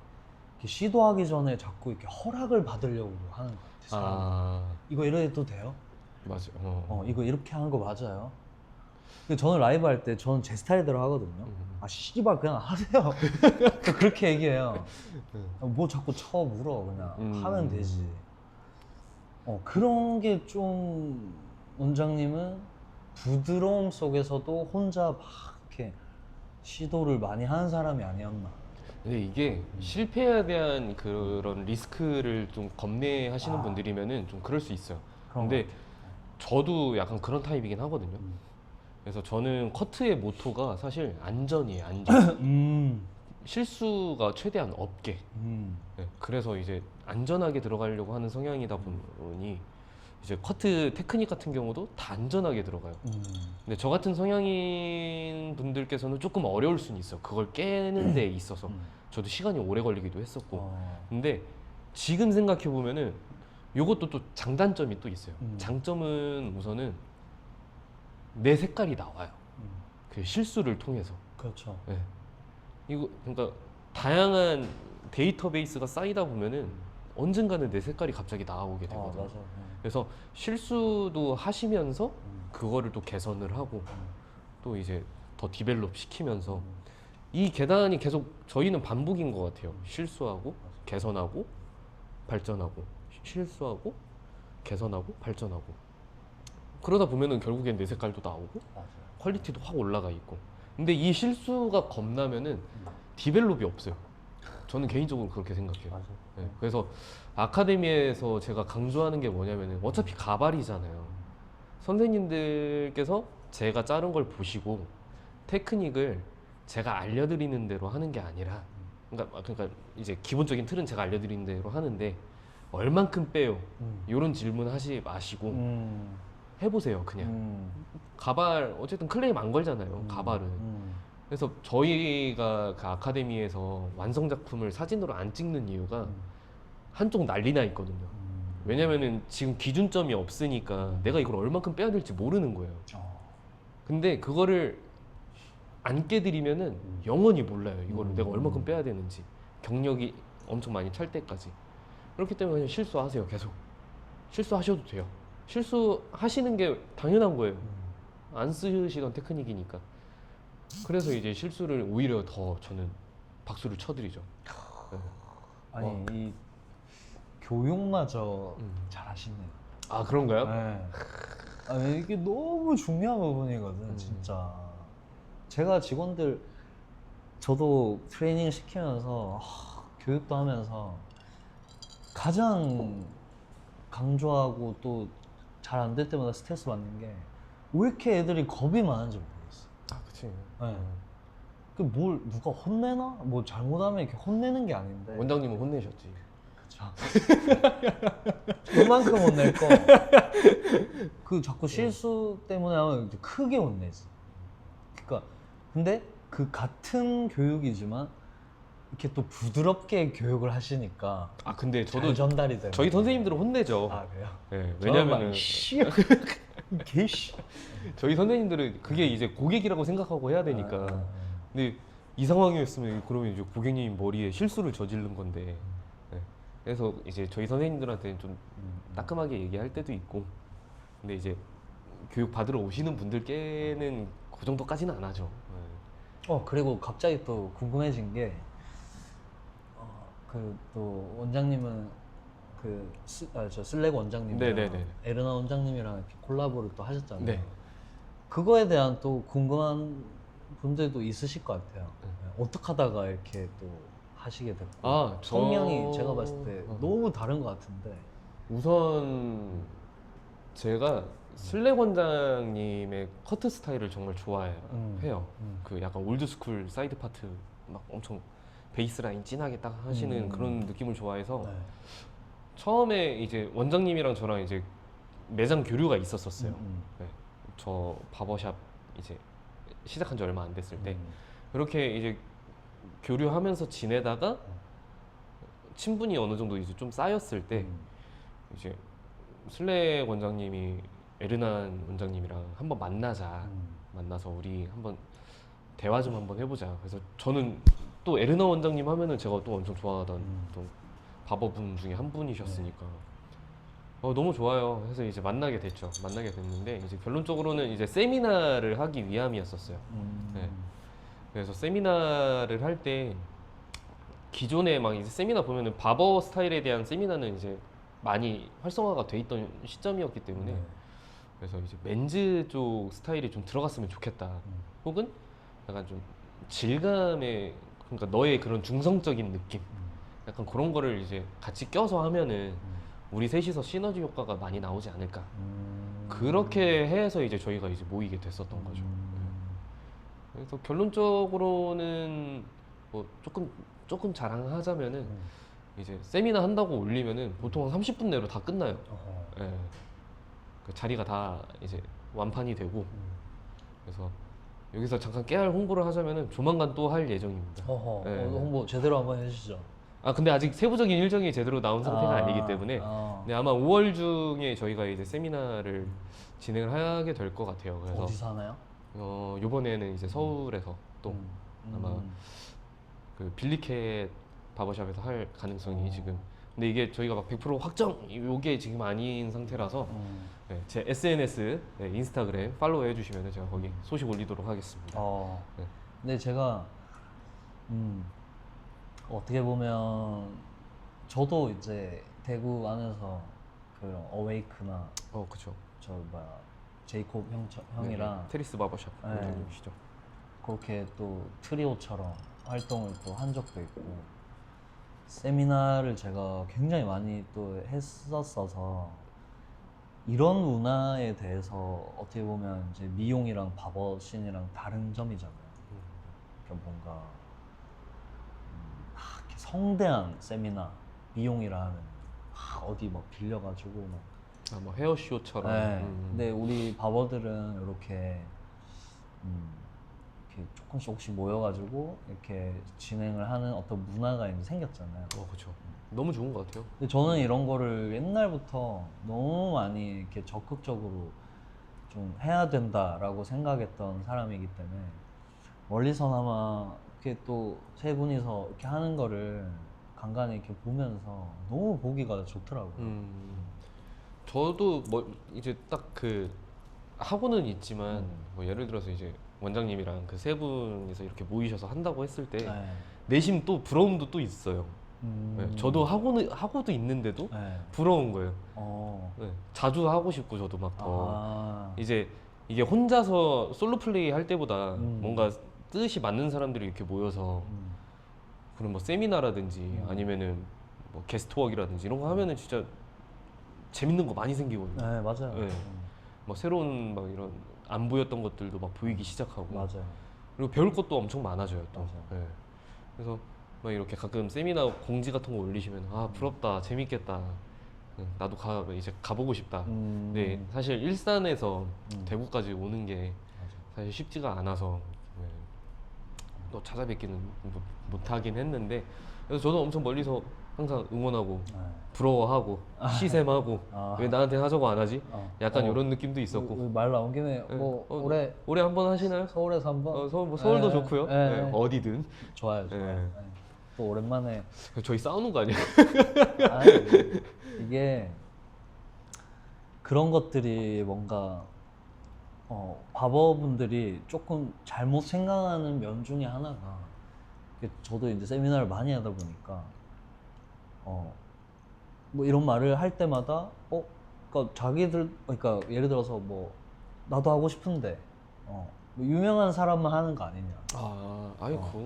이렇게 시도하기 전에 자꾸 이렇게 허락을 받으려고 하는 것 같아요. 이거 이래도 돼요? 맞아. 이거 이렇게 하는 거 맞아요? 근데 저는 라이브 할 때 저는 제 스타일대로 하거든요. 씨발 그냥 하세요. 그렇게 얘기해요. 뭐 자꾸 쳐 물어 그냥 하면 되지. 그런 게 좀 원장님은 부드러움 속에서도 혼자 막 이렇게 시도를 많이 하는 사람이 아니었나. 근데 이게 실패에 대한 그런 리스크를 좀 겁내하시는 분들이면은 좀 그럴 수 있어요. 근데 저도 약간 그런 타입이긴 하거든요. 그래서 저는 커트의 모토가 사실 안전이에요. 안전. 실수가 최대한 없게. 네, 그래서 이제 안전하게 들어가려고 하는 성향이다 보니 이제 커트 테크닉 같은 경우도 다 안전하게 들어가요. 근데 저 같은 성향인 분들께서는 조금 어려울 수는 있어. 그걸 깨는 데 있어서 저도 시간이 오래 걸리기도 했었고. 근데 지금 생각해 보면은 요것도 또 장단점이 또 있어요. 장점은 우선은 내 색깔이 나와요. 그 실수를 통해서. 그렇죠. 네. 이거 그러니까 다양한 데이터베이스가 쌓이다 보면은 언젠가는 내 색깔이 갑자기 나오게 되거든요. 맞아. 그래서 실수도 하시면서 그거를 또 개선을 하고 또 이제 더 디벨롭 시키면서 이 계단이 계속 저희는 반복인 것 같아요. 실수하고 개선하고 발전하고 실수하고 개선하고 발전하고 그러다 보면은 결국엔 내 색깔도 나오고 퀄리티도 확 올라가 있고. 근데 이 실수가 겁나면은 디벨롭이 없어요. 저는 개인적으로 그렇게 생각해요. 네, 그래서 아카데미에서 제가 강조하는 게 뭐냐면은 어차피 가발이잖아요. 선생님들께서 제가 자른 걸 보시고 테크닉을 제가 알려드리는 대로 하는 게 아니라 그러니까 이제 기본적인 틀은 제가 알려드리는 대로 하는데 얼만큼 빼요? 이런 질문 하지 마시고 해보세요. 그냥 가발 어쨌든 클레임 안 걸잖아요. 가발은. 그래서 저희가 그 아카데미에서 완성 작품을 사진으로 안 찍는 이유가 한쪽 난리 나 있거든요. 왜냐면은 지금 기준점이 없으니까 내가 이걸 얼만큼 빼야 될지 모르는 거예요. 근데 그거를 안 깨드리면은 영원히 몰라요. 이거를 내가 얼만큼 빼야 되는지. 경력이 엄청 많이 찰 때까지. 그렇기 때문에 그냥 실수하세요. 계속 실수하셔도 돼요. 실수하시는 게 당연한 거예요. 안 쓰시던 테크닉이니까. 그래서 이제 실수를 오히려 더 저는 박수를 쳐드리죠. 네. 아니 이 교육마저 잘하시네요. 아 그런가요? 네. 아니, 이게 너무 중요한 부분이거든 진짜. 제가 직원들 저도 트레이닝 시키면서 교육도 하면서 가장 강조하고 또 잘 안 될 때마다 스트레스 받는 게 왜 이렇게 애들이 겁이 많은지 모르겠어. 아 그치. 네. 그 뭘 누가 혼내나? 뭐 잘못하면 이렇게 혼내는 게 아닌데. 원장님은 혼내셨지. 그쵸. 이만큼 혼낼 거. 그 자꾸 실수 때문에 하면 이제 크게 혼내지. 그러니까 근데 그 같은 교육이지만 이렇게 또 부드럽게 교육을 하시니까 아 근데 저도 잘 전달이 돼요. 저희 선생님들은 혼내죠. 아 그래요? 네, 왜냐면은 개씨. 저희 선생님들은 그게 이제 고객이라고 생각하고 해야 되니까 근데 이 상황이었으면 그러면 이제 고객님 머리에 실수를 저지른 건데. 네. 그래서 이제 저희 선생님들한테는 좀 따끔하게 얘기할 때도 있고, 근데 이제 교육 받으러 오시는 분들께는 그 정도까지는 안 하죠. 그리고 갑자기 또 궁금해진 게, 그 또 원장님은 저 슬랙 원장님이랑 네네네. 에르나 원장님이랑 이렇게 콜라보를 또 하셨잖아요. 네. 그거에 대한 또 궁금한 분들도 있으실 것 같아요. 어떻게 하다가 이렇게 또 하시게 됐고, 성향이 제가 봤을 때 너무 다른 것 같은데. 우선 제가 슬랙 원장님의 커트 스타일을 정말 좋아해요. 그 약간 올드스쿨 사이드 파트 막 엄청 베이스 라인 진하게 딱 하시는 그런 느낌을 좋아해서 네. 처음에 이제 원장님이랑 저랑 이제 매장 교류가 있었어요. 네. 저 바버샵 이제 시작한 지 얼마 안 됐을 때 그렇게 이제 교류하면서 지내다가 친분이 어느 정도 이제 좀 쌓였을 때 이제 슬랙 원장님이 에르난 원장님이랑 한번 만나서 우리 한번 대화 좀 한번 해보자. 그래서 저는 또 에르나 원장님 하면은 제가 또 엄청 좋아하던 또 바버분 중에 한 분이셨으니까 너무 좋아요. 해서 이제 만나게 됐는데 이제 결론적으로는 이제 세미나를 하기 위함이었었어요. 네. 그래서 세미나를 할 때 기존에 막 이제 세미나 보면은 바버 스타일에 대한 세미나는 이제 많이 활성화가 돼 있던 시점이었기 때문에 그래서 이제 맨즈 쪽 스타일이 좀 들어갔으면 좋겠다. 혹은 약간 좀 질감의, 그러니까 너의 그런 중성적인 느낌, 약간 그런 거를 이제 같이 껴서 하면은 우리 셋이서 시너지 효과가 많이 나오지 않을까. 그렇게 해서 이제 저희가 이제 모이게 됐었던 거죠. 그래서 결론적으로는 뭐 조금 자랑하자면은 이제 세미나 한다고 올리면은 보통 한 30분 내로 다 끝나요. 예. 그 자리가 다 이제 완판이 되고. 그래서 여기서 잠깐 깨알 홍보를 하자면은 조만간 또 할 예정입니다. 예. 홍보 제대로 한번 해주시죠. 근데 아직 세부적인 일정이 제대로 나온 상태가 아니기 때문에 근데 아마 5월 중에 저희가 이제 세미나를 진행을 하게 될 것 같아요. 그래서 어디서 하나요? 요번에는 이제 서울에서 또 아마 그 빌리캣 바버샵에서 할 가능성이 지금, 근데 이게 저희가 막 100% 확정 요게 지금 아닌 상태라서 네, 제 SNS 네, 인스타그램 팔로우 해주시면 제가 거기 소식 올리도록 하겠습니다. 네. 근데 제가 어떻게 보면 저도 이제 대구 안에서 그런 어웨이크나 그쵸. 저 뭐야 제이콥 형이랑 네, 테리스 바버샵 네. 원장님이시죠. 그렇게 또 트리오처럼 활동을 또 한 적도 있고, 세미나를 제가 굉장히 많이 또 했었어서 이런 문화에 대해서 어떻게 보면 이제 미용이랑 바버씬이랑 다른 점이잖아요. 그러니까 뭔가 이렇게 성대한 세미나, 미용이라 하면 어디 막 빌려가지고 막 뭐 헤어쇼처럼. 네. 근데 우리 바버들은 이렇게 이렇게 조금씩 모여가지고 이렇게 진행을 하는 어떤 문화가 이제 생겼잖아요. 그렇죠. 너무 좋은 것 같아요. 근데 저는 이런 거를 옛날부터 너무 많이 이렇게 적극적으로 좀 해야 된다라고 생각했던 사람이기 때문에 멀리서나마 이렇게 또 세 분이서 이렇게 하는 거를 간간히 이렇게 보면서 너무 보기가 좋더라고요. 저도 뭐 이제 딱 그 하고는 있지만 뭐 예를 들어서 이제 원장님이랑 그 세 분이서 이렇게 모이셔서 한다고 했을 때 네. 내심 또 부러움도 또 있어요. 네, 저도 하고도 있는데도 네. 부러운 거예요. 네. 자주 하고 싶고 저도 막 더 이제 이게 혼자서 솔로 플레이 할 때보다 뭔가 뜻이 맞는 사람들이 이렇게 모여서 그런 뭐 세미나라든지 아니면은 뭐 게스트웍이라든지 이런 거 하면은 진짜 재밌는 거 많이 생기거든요. 네, 맞아요. 네. 뭐 새로운 막 이런 안 보였던 것들도 막 보이기 시작하고. 맞아요. 그리고 배울 것도 엄청 많아져요 또. 맞아요. 네. 그래서 막 이렇게 가끔 세미나 공지 같은 거 올리시면 부럽다, 재밌겠다, 나도 이제 가보고 싶다. 네, 사실 일산에서 대구까지 오는 게 사실 쉽지가 않아서 또 찾아뵙기는 못하긴 했는데, 그래서 저도 엄청 멀리서 항상 응원하고 네. 부러워하고 시샘하고 아. 왜 나한테 하자고 안 하지? 약간 어. 이런 느낌도 있었고. 말 나온 김에 뭐 네. 올해 한번 하시나요? 서울에서 한번 서울도 네, 좋고요. 네, 네, 네. 어디든. 좋아요. 네. 네. 또 오랜만에 저희 싸우는 거 아니에요? 이게 그런 것들이 뭔가 바버분들이 조금 잘못 생각하는 면 중에 하나가, 저도 이제 세미나를 많이 하다 보니까 뭐 이런 말을 할 때마다 그러니까 자기들, 그러니까 예를 들어서 뭐 나도 하고 싶은데 뭐 유명한 사람만 하는 거 아니냐.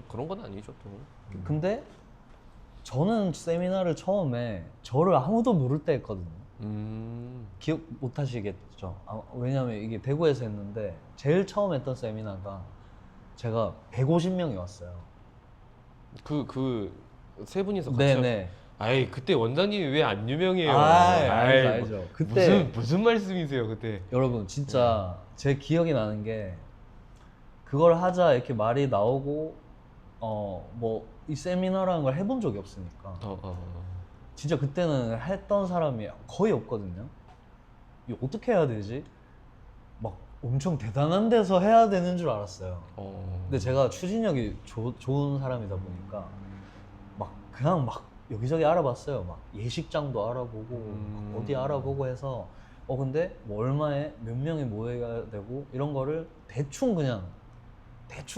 그런 건 아니죠 또. 근데 저는 세미나를 처음에 저를 아무도 모를 때 했거든요. 기억 못 하시겠죠. 왜냐면 이게 대구에서 했는데 제일 처음 했던 세미나가 제가 150명이 왔어요. 그 세 분이서 같이 네네. 아이 그때 원장님이 왜 안 유명해요? 알죠. 그때 무슨 말씀이세요 그때? 여러분 진짜 제 기억이 나는 게, 그걸 하자 이렇게 말이 나오고 뭐 이 세미나라는 걸 해본 적이 없으니까 진짜 그때는 했던 사람이 거의 없거든요. 이거 어떻게 해야 되지? 막 엄청 대단한 데서 해야 되는 줄 알았어요. 근데 제가 추진력이 좋은 사람이다 보니까 막 그냥 막 여기저기 알아봤어요. 막 예식장도 알아보고 막 어디 알아보고 해서 근데 뭐 얼마에 몇 명이 모여야 되고 이런 거를 대충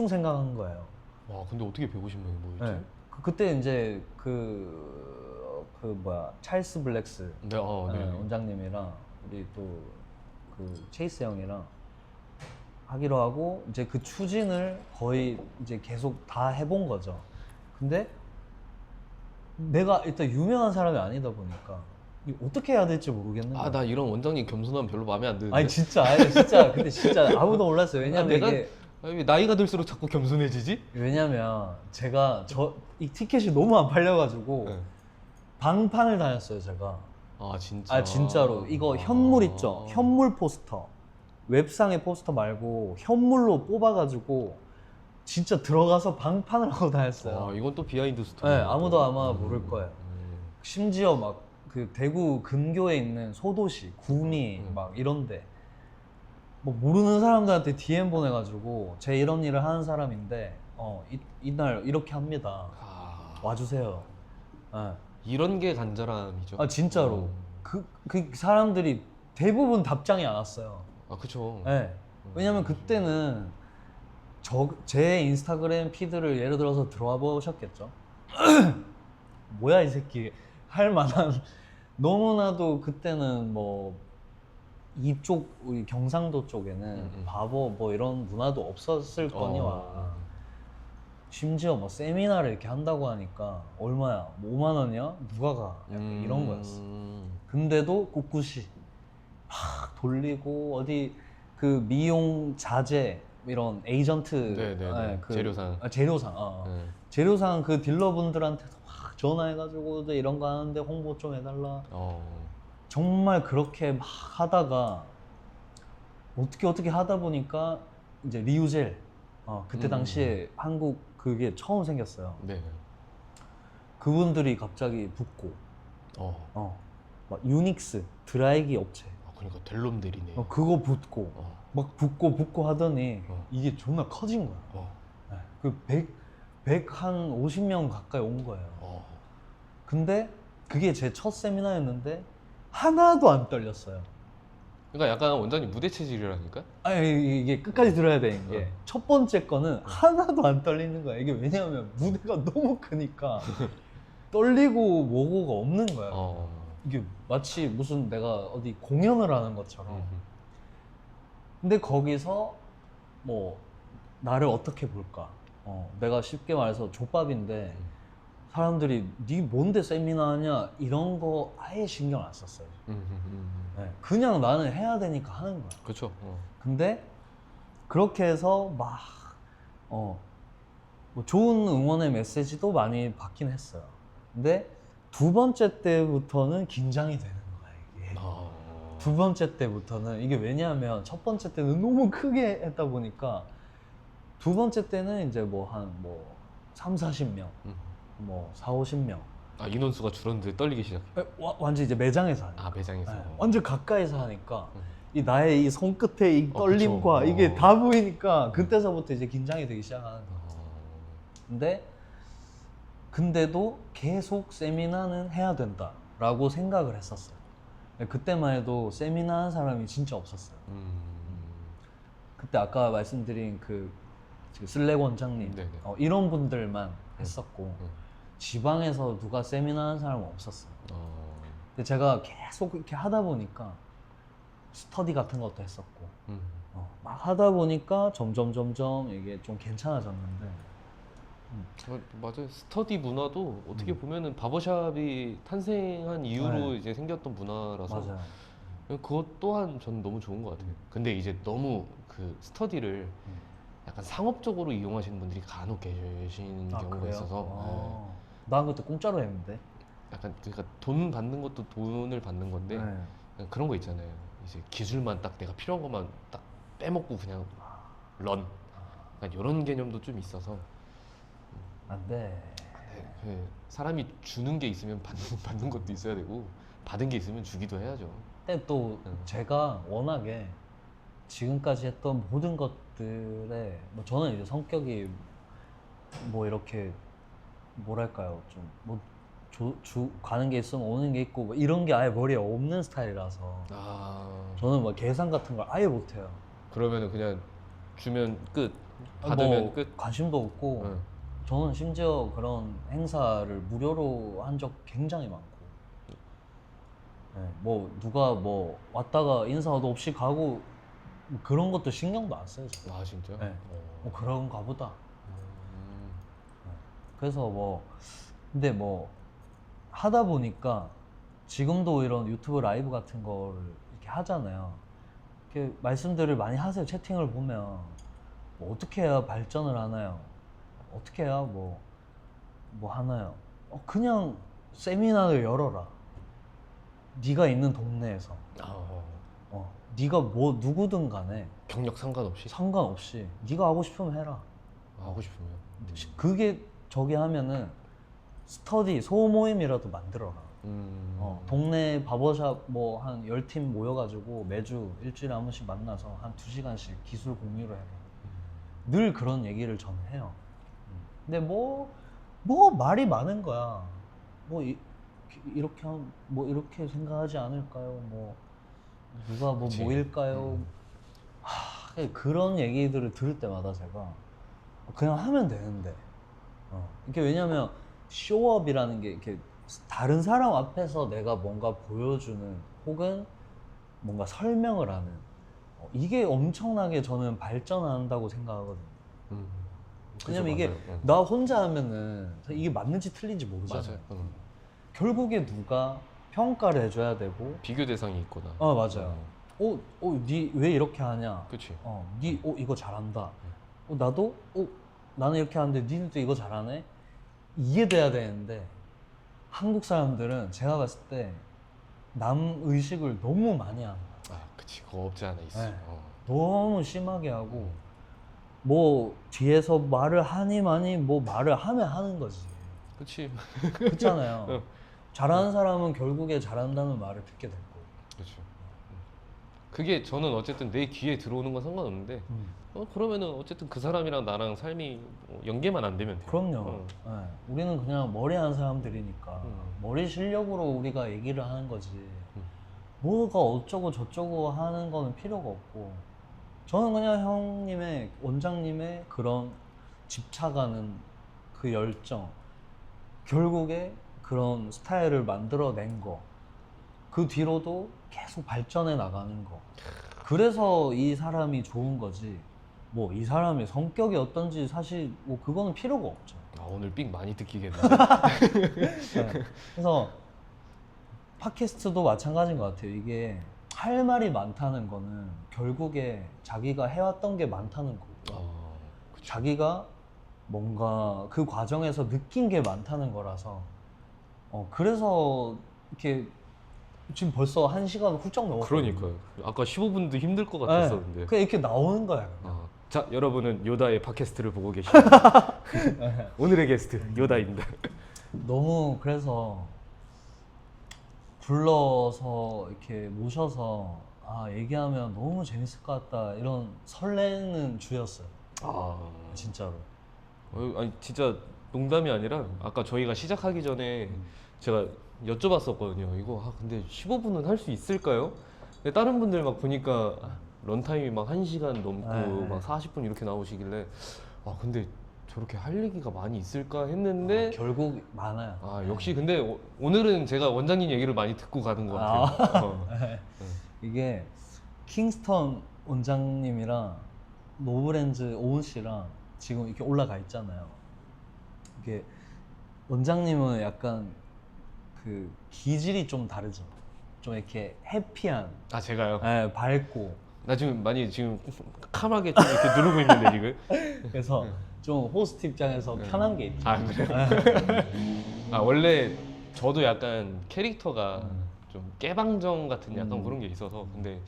생각한 거예요. 와 근데 어떻게 150명이 모였지? 네. 그때 이제 찰스 블랙스 네, 네. 원장님이랑 우리 또 그 체이스 형이랑 하기로 하고 이제 그 추진을 거의 이제 계속 다 해본 거죠. 근데 내가 일단 유명한 사람이 아니다 보니까 이거 어떻게 해야 될지 모르겠는 거야. 나 이런 원장님 겸손하면 별로 마음에 안 드는데. 아니 진짜 근데 진짜 아무도 몰랐어요. 왜냐면 이게 왜 나이가 들수록 자꾸 겸손해지지? 왜냐면 제가 이 티켓이 너무 안 팔려가지고 방판을 다녔어요 제가. 진짜? 진짜로 이거 현물 있죠? 현물 포스터, 웹상의 포스터 말고 현물로 뽑아가지고 진짜 들어가서 방판을 하고 다녔어요. 이건 또 비하인드 스토리. 네, 아무도 아마 모를 거예요. 심지어 막 그 대구 근교에 있는 소도시, 구미 막 이런데 뭐 모르는 사람들한테 DM 보내가지고 제 이런 일을 하는 사람인데 이날 이렇게 합니다. 와주세요. 네. 이런 게 간절함이죠. 진짜로 그 사람들이 대부분 답장이 안 왔어요. 그쵸. 네. 왜냐면 그때는 제 인스타그램 피드를 예를 들어서 들어와 보셨겠죠. 뭐야 이 새끼 할 만한 너무나도 그때는 뭐 이쪽 우리 경상도 쪽에는 바보 뭐 이런 문화도 없었을 거니와 심지어 뭐 세미나를 이렇게 한다고 하니까 얼마야? 뭐 5만 원이야? 누가 가? 약간 이런 거였어. 근데도 꿋꿋이 막 돌리고 어디 그 미용 자재 이런 에이전트 재료상 재료상 그 딜러분들한테도 막 전화해가지고 이런 거 하는데 홍보 좀 해달라. 정말 그렇게 막 하다가 어떻게 하다 보니까 이제 리우젤 그때 당시에 한국 그게 처음 생겼어요. 네. 그분들이 갑자기 붙고 막 유닉스 드라이기 업체 그러니까 될 놈들이네. 그거 붙고 막 붙고 하더니 이게 존나 커진 거야. 네. 그 150명 가까이 온 거예요. 근데 그게 제 첫 세미나였는데 하나도 안 떨렸어요. 그러니까 약간 원장님 무대 체질이라니까? 이게 끝까지 들어야 되는 게 첫 번째 거는 하나도 안 떨리는 거야. 이게 왜냐하면 무대가 너무 크니까 떨리고 뭐고가 없는 거야. 이게 마치 무슨 내가 어디 공연을 하는 것처럼. 근데 거기서 뭐 나를 어떻게 볼까? 내가 쉽게 말해서 족밥인데 사람들이 니 뭔데 세미나 하냐 이런 거 아예 신경 안 썼어요. 네, 그냥 나는 해야 되니까 하는 거야. 그렇죠. 근데 그렇게 해서 막 뭐 좋은 응원의 메시지도 많이 받긴 했어요. 근데 두 번째 때부터는 긴장이 되는 거야 이게. 두 번째 때부터는 이게 왜냐하면 첫 번째 때는 너무 크게 했다 보니까 두 번째 때는 이제 뭐 한 3, 40명 뭐 4, 50명 아 인원수가 줄었는데 떨리기 시작해. 완전 이제 매장에서 하니까. 아 매장에서. 네, 완전 가까이서 하니까 음. 이 나의 이 손끝에 이 떨림과 그쵸. 이게 다 보이니까 그때서부터 이제 긴장이 되기 시작하는 거예요. 근데도 계속 세미나는 해야 된다라고 생각을 했었어요. 그때만 해도 세미나 하는 사람이 진짜 없었어요. 그때 아까 말씀드린 그 슬랙 원장님 네네. 이런 분들만 했었고 음. 지방에서 누가 세미나 하는 사람은 없었어요. 근데 제가 계속 이렇게 하다 보니까 스터디 같은 것도 했었고 막 하다 보니까 점점 이게 좀 괜찮아졌는데 맞아요. 스터디 문화도 어떻게 보면은 바버샵이 탄생한 이후로 네. 이제 생겼던 문화라서 맞아요. 그것 또한 저는 너무 좋은 것 같아요. 근데 이제 너무 그 스터디를 약간 상업적으로 이용하시는 분들이 간혹 계시는 경우가 그래요? 있어서 난 그때 공짜로 했는데. 약간 그러니까 돈 받는 것도 돈을 받는 건데 네. 그냥 그런 거 있잖아요. 이제 기술만 딱 내가 필요한 것만 딱 빼먹고 그냥 런. 약간 이런 개념도 좀 있어서 안 돼. 네, 사람이 주는 게 있으면 받는 것도 있어야 되고 받은 게 있으면 주기도 해야죠. 근데 또 제가 워낙에 지금까지 했던 모든 것들에 뭐 저는 이제 성격이 뭐 이렇게 뭐랄까요 좀 뭐 가는 게 있으면 오는 게 있고 뭐 이런 게 아예 머리에 없는 스타일이라서 저는 뭐 계산 같은 걸 아예 못해요. 그러면은 그냥 주면 끝, 받으면 뭐 끝. 관심도 없고 저는 심지어 그런 행사를 무료로 한 적 굉장히 많고 네, 뭐 누가 뭐 왔다가 인사도 없이 가고 뭐 그런 것도 신경도 안 써요. 저는. 아 진짜? 네. 뭐 그런가 보다. 그래서 뭐 근데 뭐 하다 보니까 지금도 이런 유튜브 라이브 같은 거를 이렇게 하잖아요. 이렇게 말씀들을 많이 하세요. 채팅을 보면 뭐 어떻게 해야 발전을 하나요? 어떻게 해야 뭐 하나요? 그냥 세미나를 열어라. 네가 있는 동네에서 네가 뭐 누구든 간에 경력 상관없이 상관없이 네가 하고 싶으면 해라. 하고 싶으면. 그게 저기 하면은 스터디 소모임이라도 만들어라. 동네 바버샵 뭐 한 10팀 모여가지고 매주 일주일에 한 번씩 만나서 한 2시간씩 기술 공유를 해라. 늘 그런 얘기를 저는 해요. 근데 뭐 말이 많은 거야. 뭐 이렇게 뭐 이렇게 생각하지 않을까요? 뭐 누가 뭐 그치. 모일까요? 그런 얘기들을 들을 때마다 제가 그냥 하면 되는데 이게 왜냐면 쇼업이라는 게 이렇게 다른 사람 앞에서 내가 뭔가 보여주는 혹은 뭔가 설명을 하는 이게 엄청나게 저는 발전한다고 생각하거든요. 왜냐면 이게 나 혼자 하면은 이게 맞는지 틀린지 모르잖아요. 맞아요. 결국에 누가 평가를 해줘야 되고 비교 대상이 있거나. 맞아요. 니 왜 이렇게 하냐? 그렇지. 니 이거 잘한다. 나도 나는 이렇게 하는데 니는 또 이거 잘하네. 이해돼야 되는데 한국 사람들은 제가 봤을 때 남 의식을 너무 많이 하는 거야. 그치. 그거 없지 않아 있어. 네. 너무 심하게 하고 뭐 뒤에서 말을 하니 많이 뭐 말을 하면 하는 거지. 그치. 그렇잖아요. 잘하는 사람은 결국에 잘한다는 말을 듣게 될 거고. 그렇죠. 그게 저는 어쨌든 내 귀에 들어오는 건 상관없는데 그러면은 어쨌든 그 사람이랑 나랑 삶이 연계만 안 되면 돼요. 그럼요. 네. 우리는 그냥 머리 하는 사람들이니까 머리 실력으로 우리가 얘기를 하는 거지. 뭐가 어쩌고 저쩌고 하는 거는 필요가 없고 저는 그냥 형님의 원장님의 그런 집착하는 그 열정 결국에 그런 스타일을 만들어낸 거 그 뒤로도 계속 발전해 나가는 거 그래서 이 사람이 좋은 거지 뭐 이 사람의 성격이 어떤지 사실 뭐 그거는 필요가 없죠. 오늘 삑 많이 듣기겠는데. 네. 그래서 팟캐스트도 마찬가지인 것 같아요. 이게 할 말이 많다는 거는 결국에 자기가 해왔던 게 많다는 거고 자기가 뭔가 그 과정에서 느낀 게 많다는 거라서 그래서 이렇게 지금 벌써 1시간 훌쩍 넘었어요. 그러니까요. 아까 15분도 힘들 것 같았었는데. 네. 그냥 이렇게 나오는 거야. 자, 여러분은 요다의 팟캐스트를 보고 계십니다. 오늘의 게스트 요다입니다. 너무 그래서 불러서 이렇게 모셔서 얘기하면 너무 재밌을 것 같다 이런 설레는 주였어요. 아, 진짜로. 아니 진짜 농담이 아니라 아까 저희가 시작하기 전에 제가 여쭤봤었거든요. 이거 근데 15분은 할 수 있을까요? 근데 다른 분들 막 보니까 런타임이 막 1시간 넘고 네. 막 40분 이렇게 나오시길래 근데 저렇게 할 얘기가 많이 있을까 했는데 결국 많아요. 역시 근데 오늘은 제가 원장님 얘기를 많이 듣고 가는 것 같아요. 이게 킹스턴 원장님이랑 노브랜즈 오은 씨랑 지금 이렇게 올라가 있잖아요. 이게 원장님은 약간 그 기질이 좀 다르죠. 좀 이렇게 해피한, 제가요? 밝고. 나 지금 많이 지금 카하게 좀 이렇게 누르고 있는데 지금. 그래서 좀 호스트 입장에서 편한 게 있죠. 그래요? 원래 저도 약간 캐릭터가 좀 깨방정 같은 약간 그런 게 있어서 근데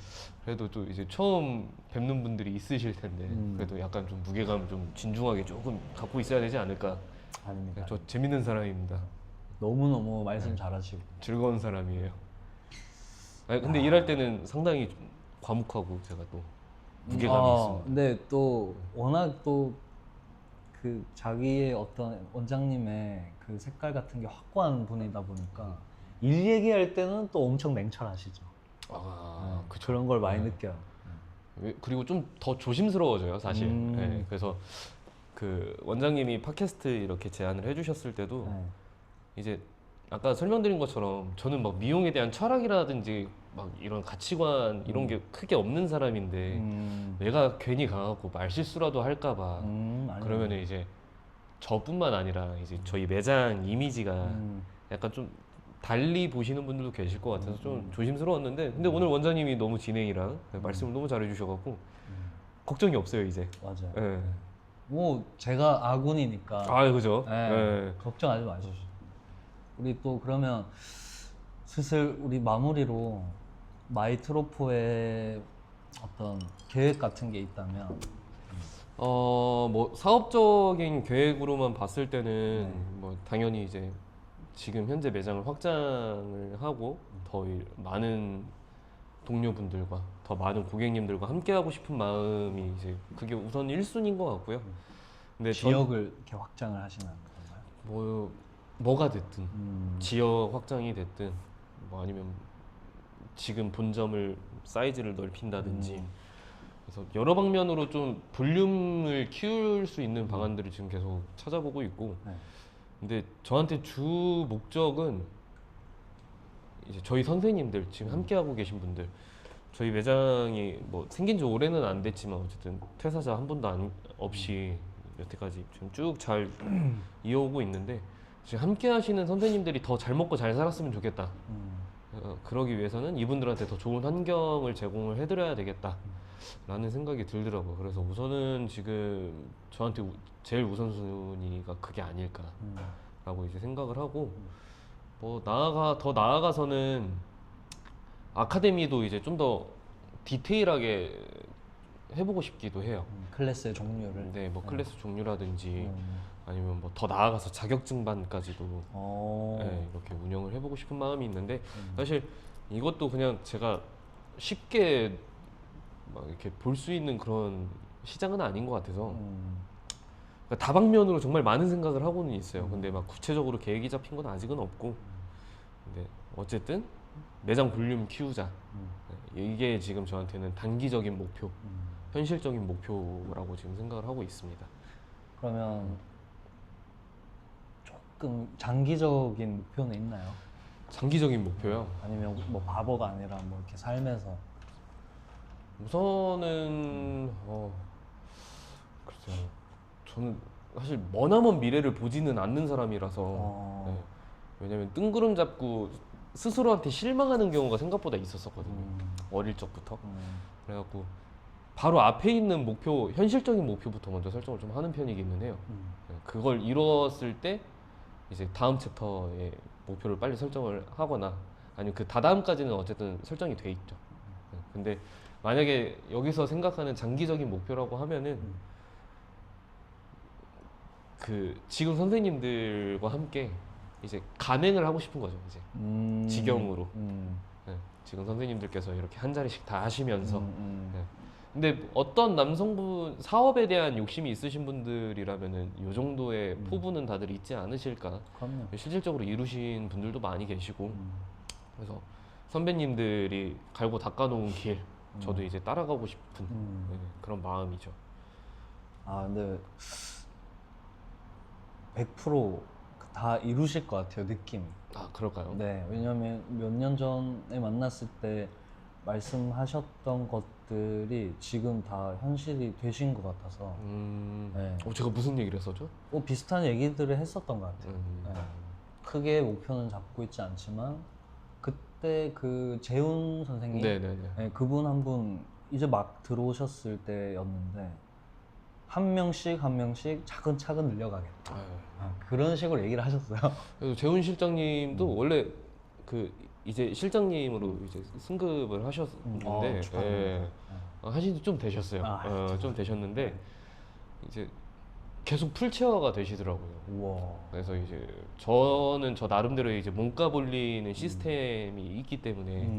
그래도 또 이제 처음 뵙는 분들이 있으실 텐데 그래도 약간 좀 무게감 좀 진중하게 조금 갖고 있어야 되지 않을까. 아닙니다. 저 재밌는 사람입니다. 너무너무 말씀 잘하시고. 즐거운 사람이에요. 근데 일할 때는 상당히 좀 과묵하고 제가 또 무게감이 있습니다. 근데 또 워낙 또 그 자기의 어떤 원장님의 그 색깔 같은 게 확고한 분이다 보니까 일 얘기할 때는 또 엄청 냉철하시죠. 그쵸. 그런 걸 많이 느껴요. 그리고 좀 더 조심스러워져요, 사실. 네, 그래서 그 원장님이 팟캐스트 이렇게 제안을 해주셨을 때도 네. 이제 아까 설명드린 것처럼 저는 막 미용에 대한 철학이라든지 막 이런 가치관 이런 게 크게 없는 사람인데 내가 괜히 가갖고 말실수라도 할까봐 그러면은 이제 저뿐만 아니라 이제 저희 매장 이미지가 약간 좀 달리 보시는 분들도 계실 것 같아서 좀 조심스러웠는데 근데 오늘 원장님이 너무 진행이랑 말씀을 너무 잘해주셔갖고 걱정이 없어요 이제. 맞아요. 네. 뭐 제가 아군이니까 그죠. 네, 네. 걱정하지 마십시오. 우리 또 그러면 슬슬 우리 마무리로 마이트로포의 어떤 계획 같은 게 있다면 뭐 사업적인 계획으로만 봤을 때는 뭐 당연히 이제 지금 현재 매장을 확장을 하고 더 많은 동료분들과 더 많은 고객님들과 함께 하고 싶은 마음이 이제 그게 우선 1순위인 것 같고요. 근데 지역을 이렇게 확장을 하시는 건가요? 뭐가 됐든 지역 확장이 됐든 뭐 아니면 지금 본점을 사이즈를 넓힌다든지 그래서 여러 방면으로 좀 볼륨을 키울 수 있는 방안들을 지금 계속 찾아보고 있고 근데 저한테 주 목적은 이제 저희 선생님들 지금 함께 하고 계신 분들 저희 매장이 뭐 생긴 지 오래는 안 됐지만 어쨌든 퇴사자 한 분도 없이 여태까지 지금 쭉 잘 이어오고 있는데 지금 함께 하시는 선생님들이 더 잘 먹고 잘 살았으면 좋겠다. 그러기 위해서는 이분들한테 더 좋은 환경을 제공을 해드려야 되겠다 라는 생각이 들더라고요. 그래서 우선은 지금 저한테 제일 우선순위가 그게 아닐까 라고 이제 생각을 하고 뭐 더 나아가서는 아카데미도 이제 좀 더 디테일하게 해보고 싶기도 해요. 클래스의 종류를. 네, 뭐 클래스 종류라든지 아니면 뭐 더 나아가서 자격증반까지도 네, 이렇게 운영을 해보고 싶은 마음이 있는데 사실 이것도 그냥 제가 쉽게 막 이렇게 볼 수 있는 그런 시장은 아닌 것 같아서 그러니까 다방면으로 정말 많은 생각을 하고는 있어요. 근데 막 구체적으로 계획이 잡힌 건 아직은 없고 근데 어쨌든 매장 볼륨 키우자 이게 지금 저한테는 단기적인 목표 현실적인 목표라고 지금 생각을 하고 있습니다. 그러면 조금 장기적인 목표는 있나요? 장기적인 목표요? 아니면 뭐 바보가 아니라 뭐 이렇게 삶에서 우선은 글쎄요. 저는 사실 머나먼 미래를 보지는 않는 사람이라서 네. 왜냐면 뜬구름 잡고 스스로한테 실망하는 경우가 생각보다 있었거든요. 어릴 적부터. 그래갖고 바로 앞에 있는 목표, 현실적인 목표부터 먼저 설정을 좀 하는 편이기는 해요. 그걸 이뤘을 때 이제 다음 챕터의 목표를 빨리 설정을 하거나 아니면 그 다다음까지는 어쨌든 설정이 돼 있죠. 근데 만약에 여기서 생각하는 장기적인 목표라고 하면은 그 지금 선생님들과 함께 이제 간행을 하고 싶은 거죠. 이제 직영으로. 음. 네, 지금 선생님들께서 이렇게 한 자리씩 다 하시면서. 음. 네. 근데 어떤 남성분 사업에 대한 욕심이 있으신 분들이라면은 요 정도의 포부는 다들 있지 않으실까. 그럼요. 실질적으로 이루신 분들도 많이 계시고. 음. 그래서 선배님들이 갈고 닦아놓은 길 저도 이제 따라가고 싶은 네, 그런 마음이죠. 아 근데 100%다 이루실 것 같아요, 느낌이. 아 그럴까요? 네, 왜냐면 몇 년 전에 만났을 때 말씀하셨던 것들이 지금 다 현실이 되신 것 같아서 네. 제가 무슨 얘기를 했었죠? 비슷한 얘기들을 했었던 것 같아요. 음. 네. 크게 목표는 잡고 있지 않지만 그때 그 재훈 선생님 네네네. 네, 그분 한 분 이제 막 들어오셨을 때였는데 한 명씩 차근차근 늘려가겠다. 그런 식으로 얘기를 하셨어요. 그래서 재훈 실장님도 원래 그 이제 실장님으로 이제 승급을 하셨는데 축하드립니다. 하신 지 좀 되셨어요. 좀 되셨는데 이제 계속 풀체어가 되시더라고요. 우와. 그래서 이제 저는 저 나름대로 이제 몸값 올리는 시스템이 있기 때문에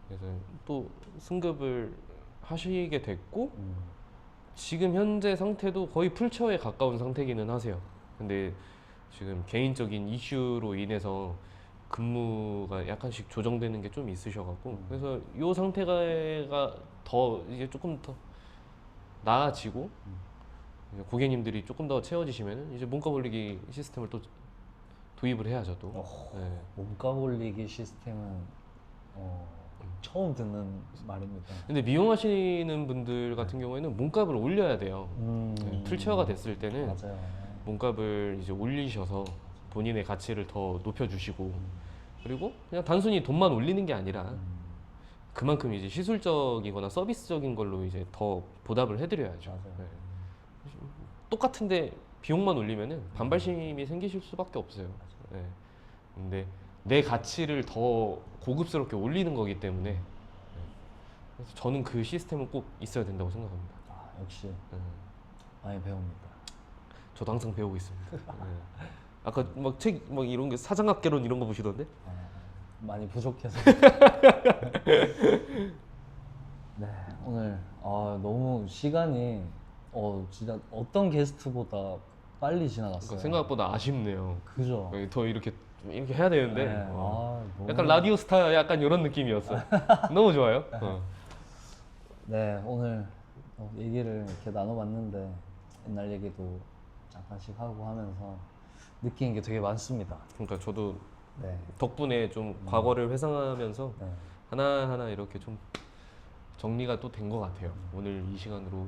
그래서 또 승급을 하시게 됐고 지금 현재 상태도 거의 풀체어에 가까운 상태기는 하세요. 근데 지금 개인적인 이슈로 인해서 근무가 약간씩 조정되는 게 좀 있으셔갖고 그래서 이 상태가 더 이제 조금 더 나아지고 이제 고객님들이 조금 더 채워지시면은 이제 몸값 올리기 시스템을 또 도입을 해야죠 또. 네. 몸값 올리기 시스템은 처음 듣는 말입니다. 근데 미용하시는 분들 같은 경우에는 몸값을 올려야 돼요. 네, 풀체어가 됐을 때는 맞아요. 몸값을 이제 올리셔서 본인의 가치를 더 높여주시고 그리고 그냥 단순히 돈만 올리는 게 아니라 그만큼 이제 시술적이거나 서비스적인 걸로 이제 더 보답을 해드려야죠. 맞아요. 네. 똑같은데 비용만 올리면은 반발심이 생기실 수밖에 없어요. 네. 근데 내 가치를 더 고급스럽게 올리는 거기 때문에 네. 그래서 저는 그 시스템은 꼭 있어야 된다고 생각합니다. 역시 네. 많이 배웁니다. 저도 항상 배우고 있습니다. 네. 아까 막 책 막 이런 게 사장학개론 이런 거 보시던데? 많이 부족해서. 네, 오늘 너무 시간이 진짜 어떤 게스트보다 빨리 지나갔어요. 그러니까 생각보다 아쉽네요. 그죠? 더 이렇게 좀 이렇게 해야 되는데 네. 너무... 약간 라디오 스타 약간 이런 느낌이었어요. 너무 좋아요. 네, 오늘 얘기를 이렇게 나눠봤는데 옛날 얘기도 잠깐씩 하고 하면서 느끼는 게 되게 많습니다. 그러니까 저도 네. 덕분에 좀 과거를 회상하면서 네. 하나하나 이렇게 좀 정리가 또 된 것 같아요. 오늘 이 시간으로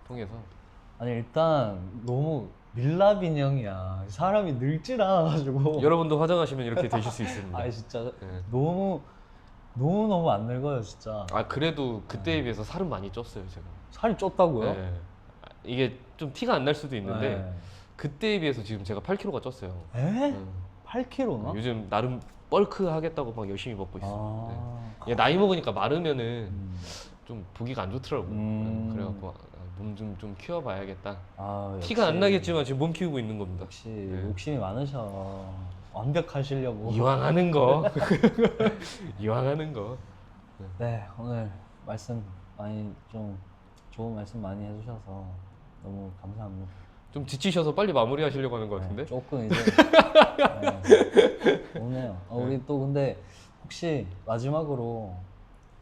통해서. 아니 일단 너무 밀랍 인형이야. 사람이 늙질 않아가지고. 여러분도 화장하시면 이렇게 되실 수 있습니다. 아니 진짜 네. 너무 안 늙어요 진짜. 그래도 그때에 비해서 살은 많이 쪘어요 제가. 살이 쪘다고요? 네. 이게 좀 티가 안 날 수도 있는데 네. 그때에 비해서 지금 제가 8kg가 쪘어요. 에? 8kg나? 요즘 나름 벌크 하겠다고 막 열심히 먹고 있어요. 네. 나이 먹으니까 마르면은 좀 보기가 안 좋더라고요. 그래갖고 몸 좀 키워봐야겠다. 티가 안 나겠지만 지금 몸 키우고 있는 겁니다. 역시 욕심이 많으셔. 완벽하시려고. 이왕 하는 거. 이왕 하는 거. 네, 오늘 말씀 많이 좀 좋은 말씀 많이 해주셔서 너무 감사합니다. 좀 지치셔서 빨리 마무리하시려고 하는 것 같은데? 네, 조금 이제 오네요. 우리 또 근데 혹시 마지막으로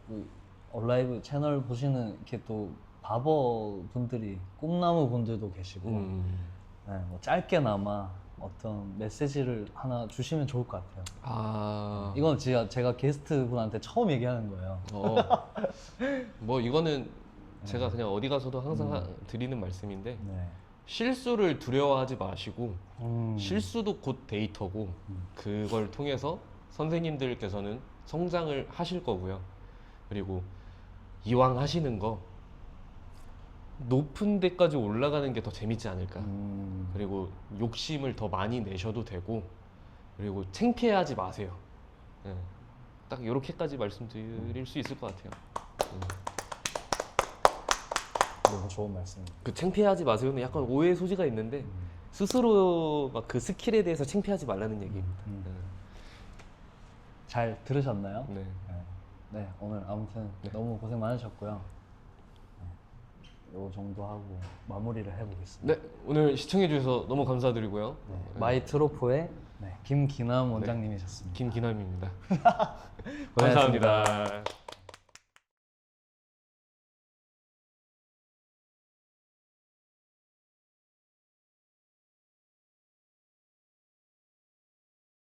그 얼라이브 채널 보시는 이렇게 또 바버 분들이 꿈나무 분들도 계시고 네, 뭐 짧게나마 어떤 메시지를 하나 주시면 좋을 것 같아요. 이건 제가 게스트 분한테 처음 얘기하는 거예요. 뭐 이거는 제가 그냥 어디 가서도 항상 드리는 말씀인데 네. 실수를 두려워하지 마시고 실수도 곧 데이터고 그걸 통해서 선생님들께서는 성장을 하실 거고요. 그리고 이왕 하시는 거 높은 데까지 올라가는 게 더 재밌지 않을까. 그리고 욕심을 더 많이 내셔도 되고 그리고 창피해하지 마세요. 네. 딱 이렇게까지 말씀드릴 수 있을 것 같아요. 너무 좋은 말씀입니다. 그 창피해하지 마세요는 약간 오해의 소지가 있는데 스스로 막 그 스킬에 대해서 창피하지 말라는 얘기입니다. 잘 들으셨나요? 네. 네, 오늘 아무튼 네. 너무 고생 많으셨고요. 요 정도 하고 마무리를 해보겠습니다. 네, 오늘 시청해 주셔서 너무 감사드리고요. 네, 마이 트로포의 김기남 원장님이셨습니다. 김기남입니다. 고생하셨습니다. 감사합니다.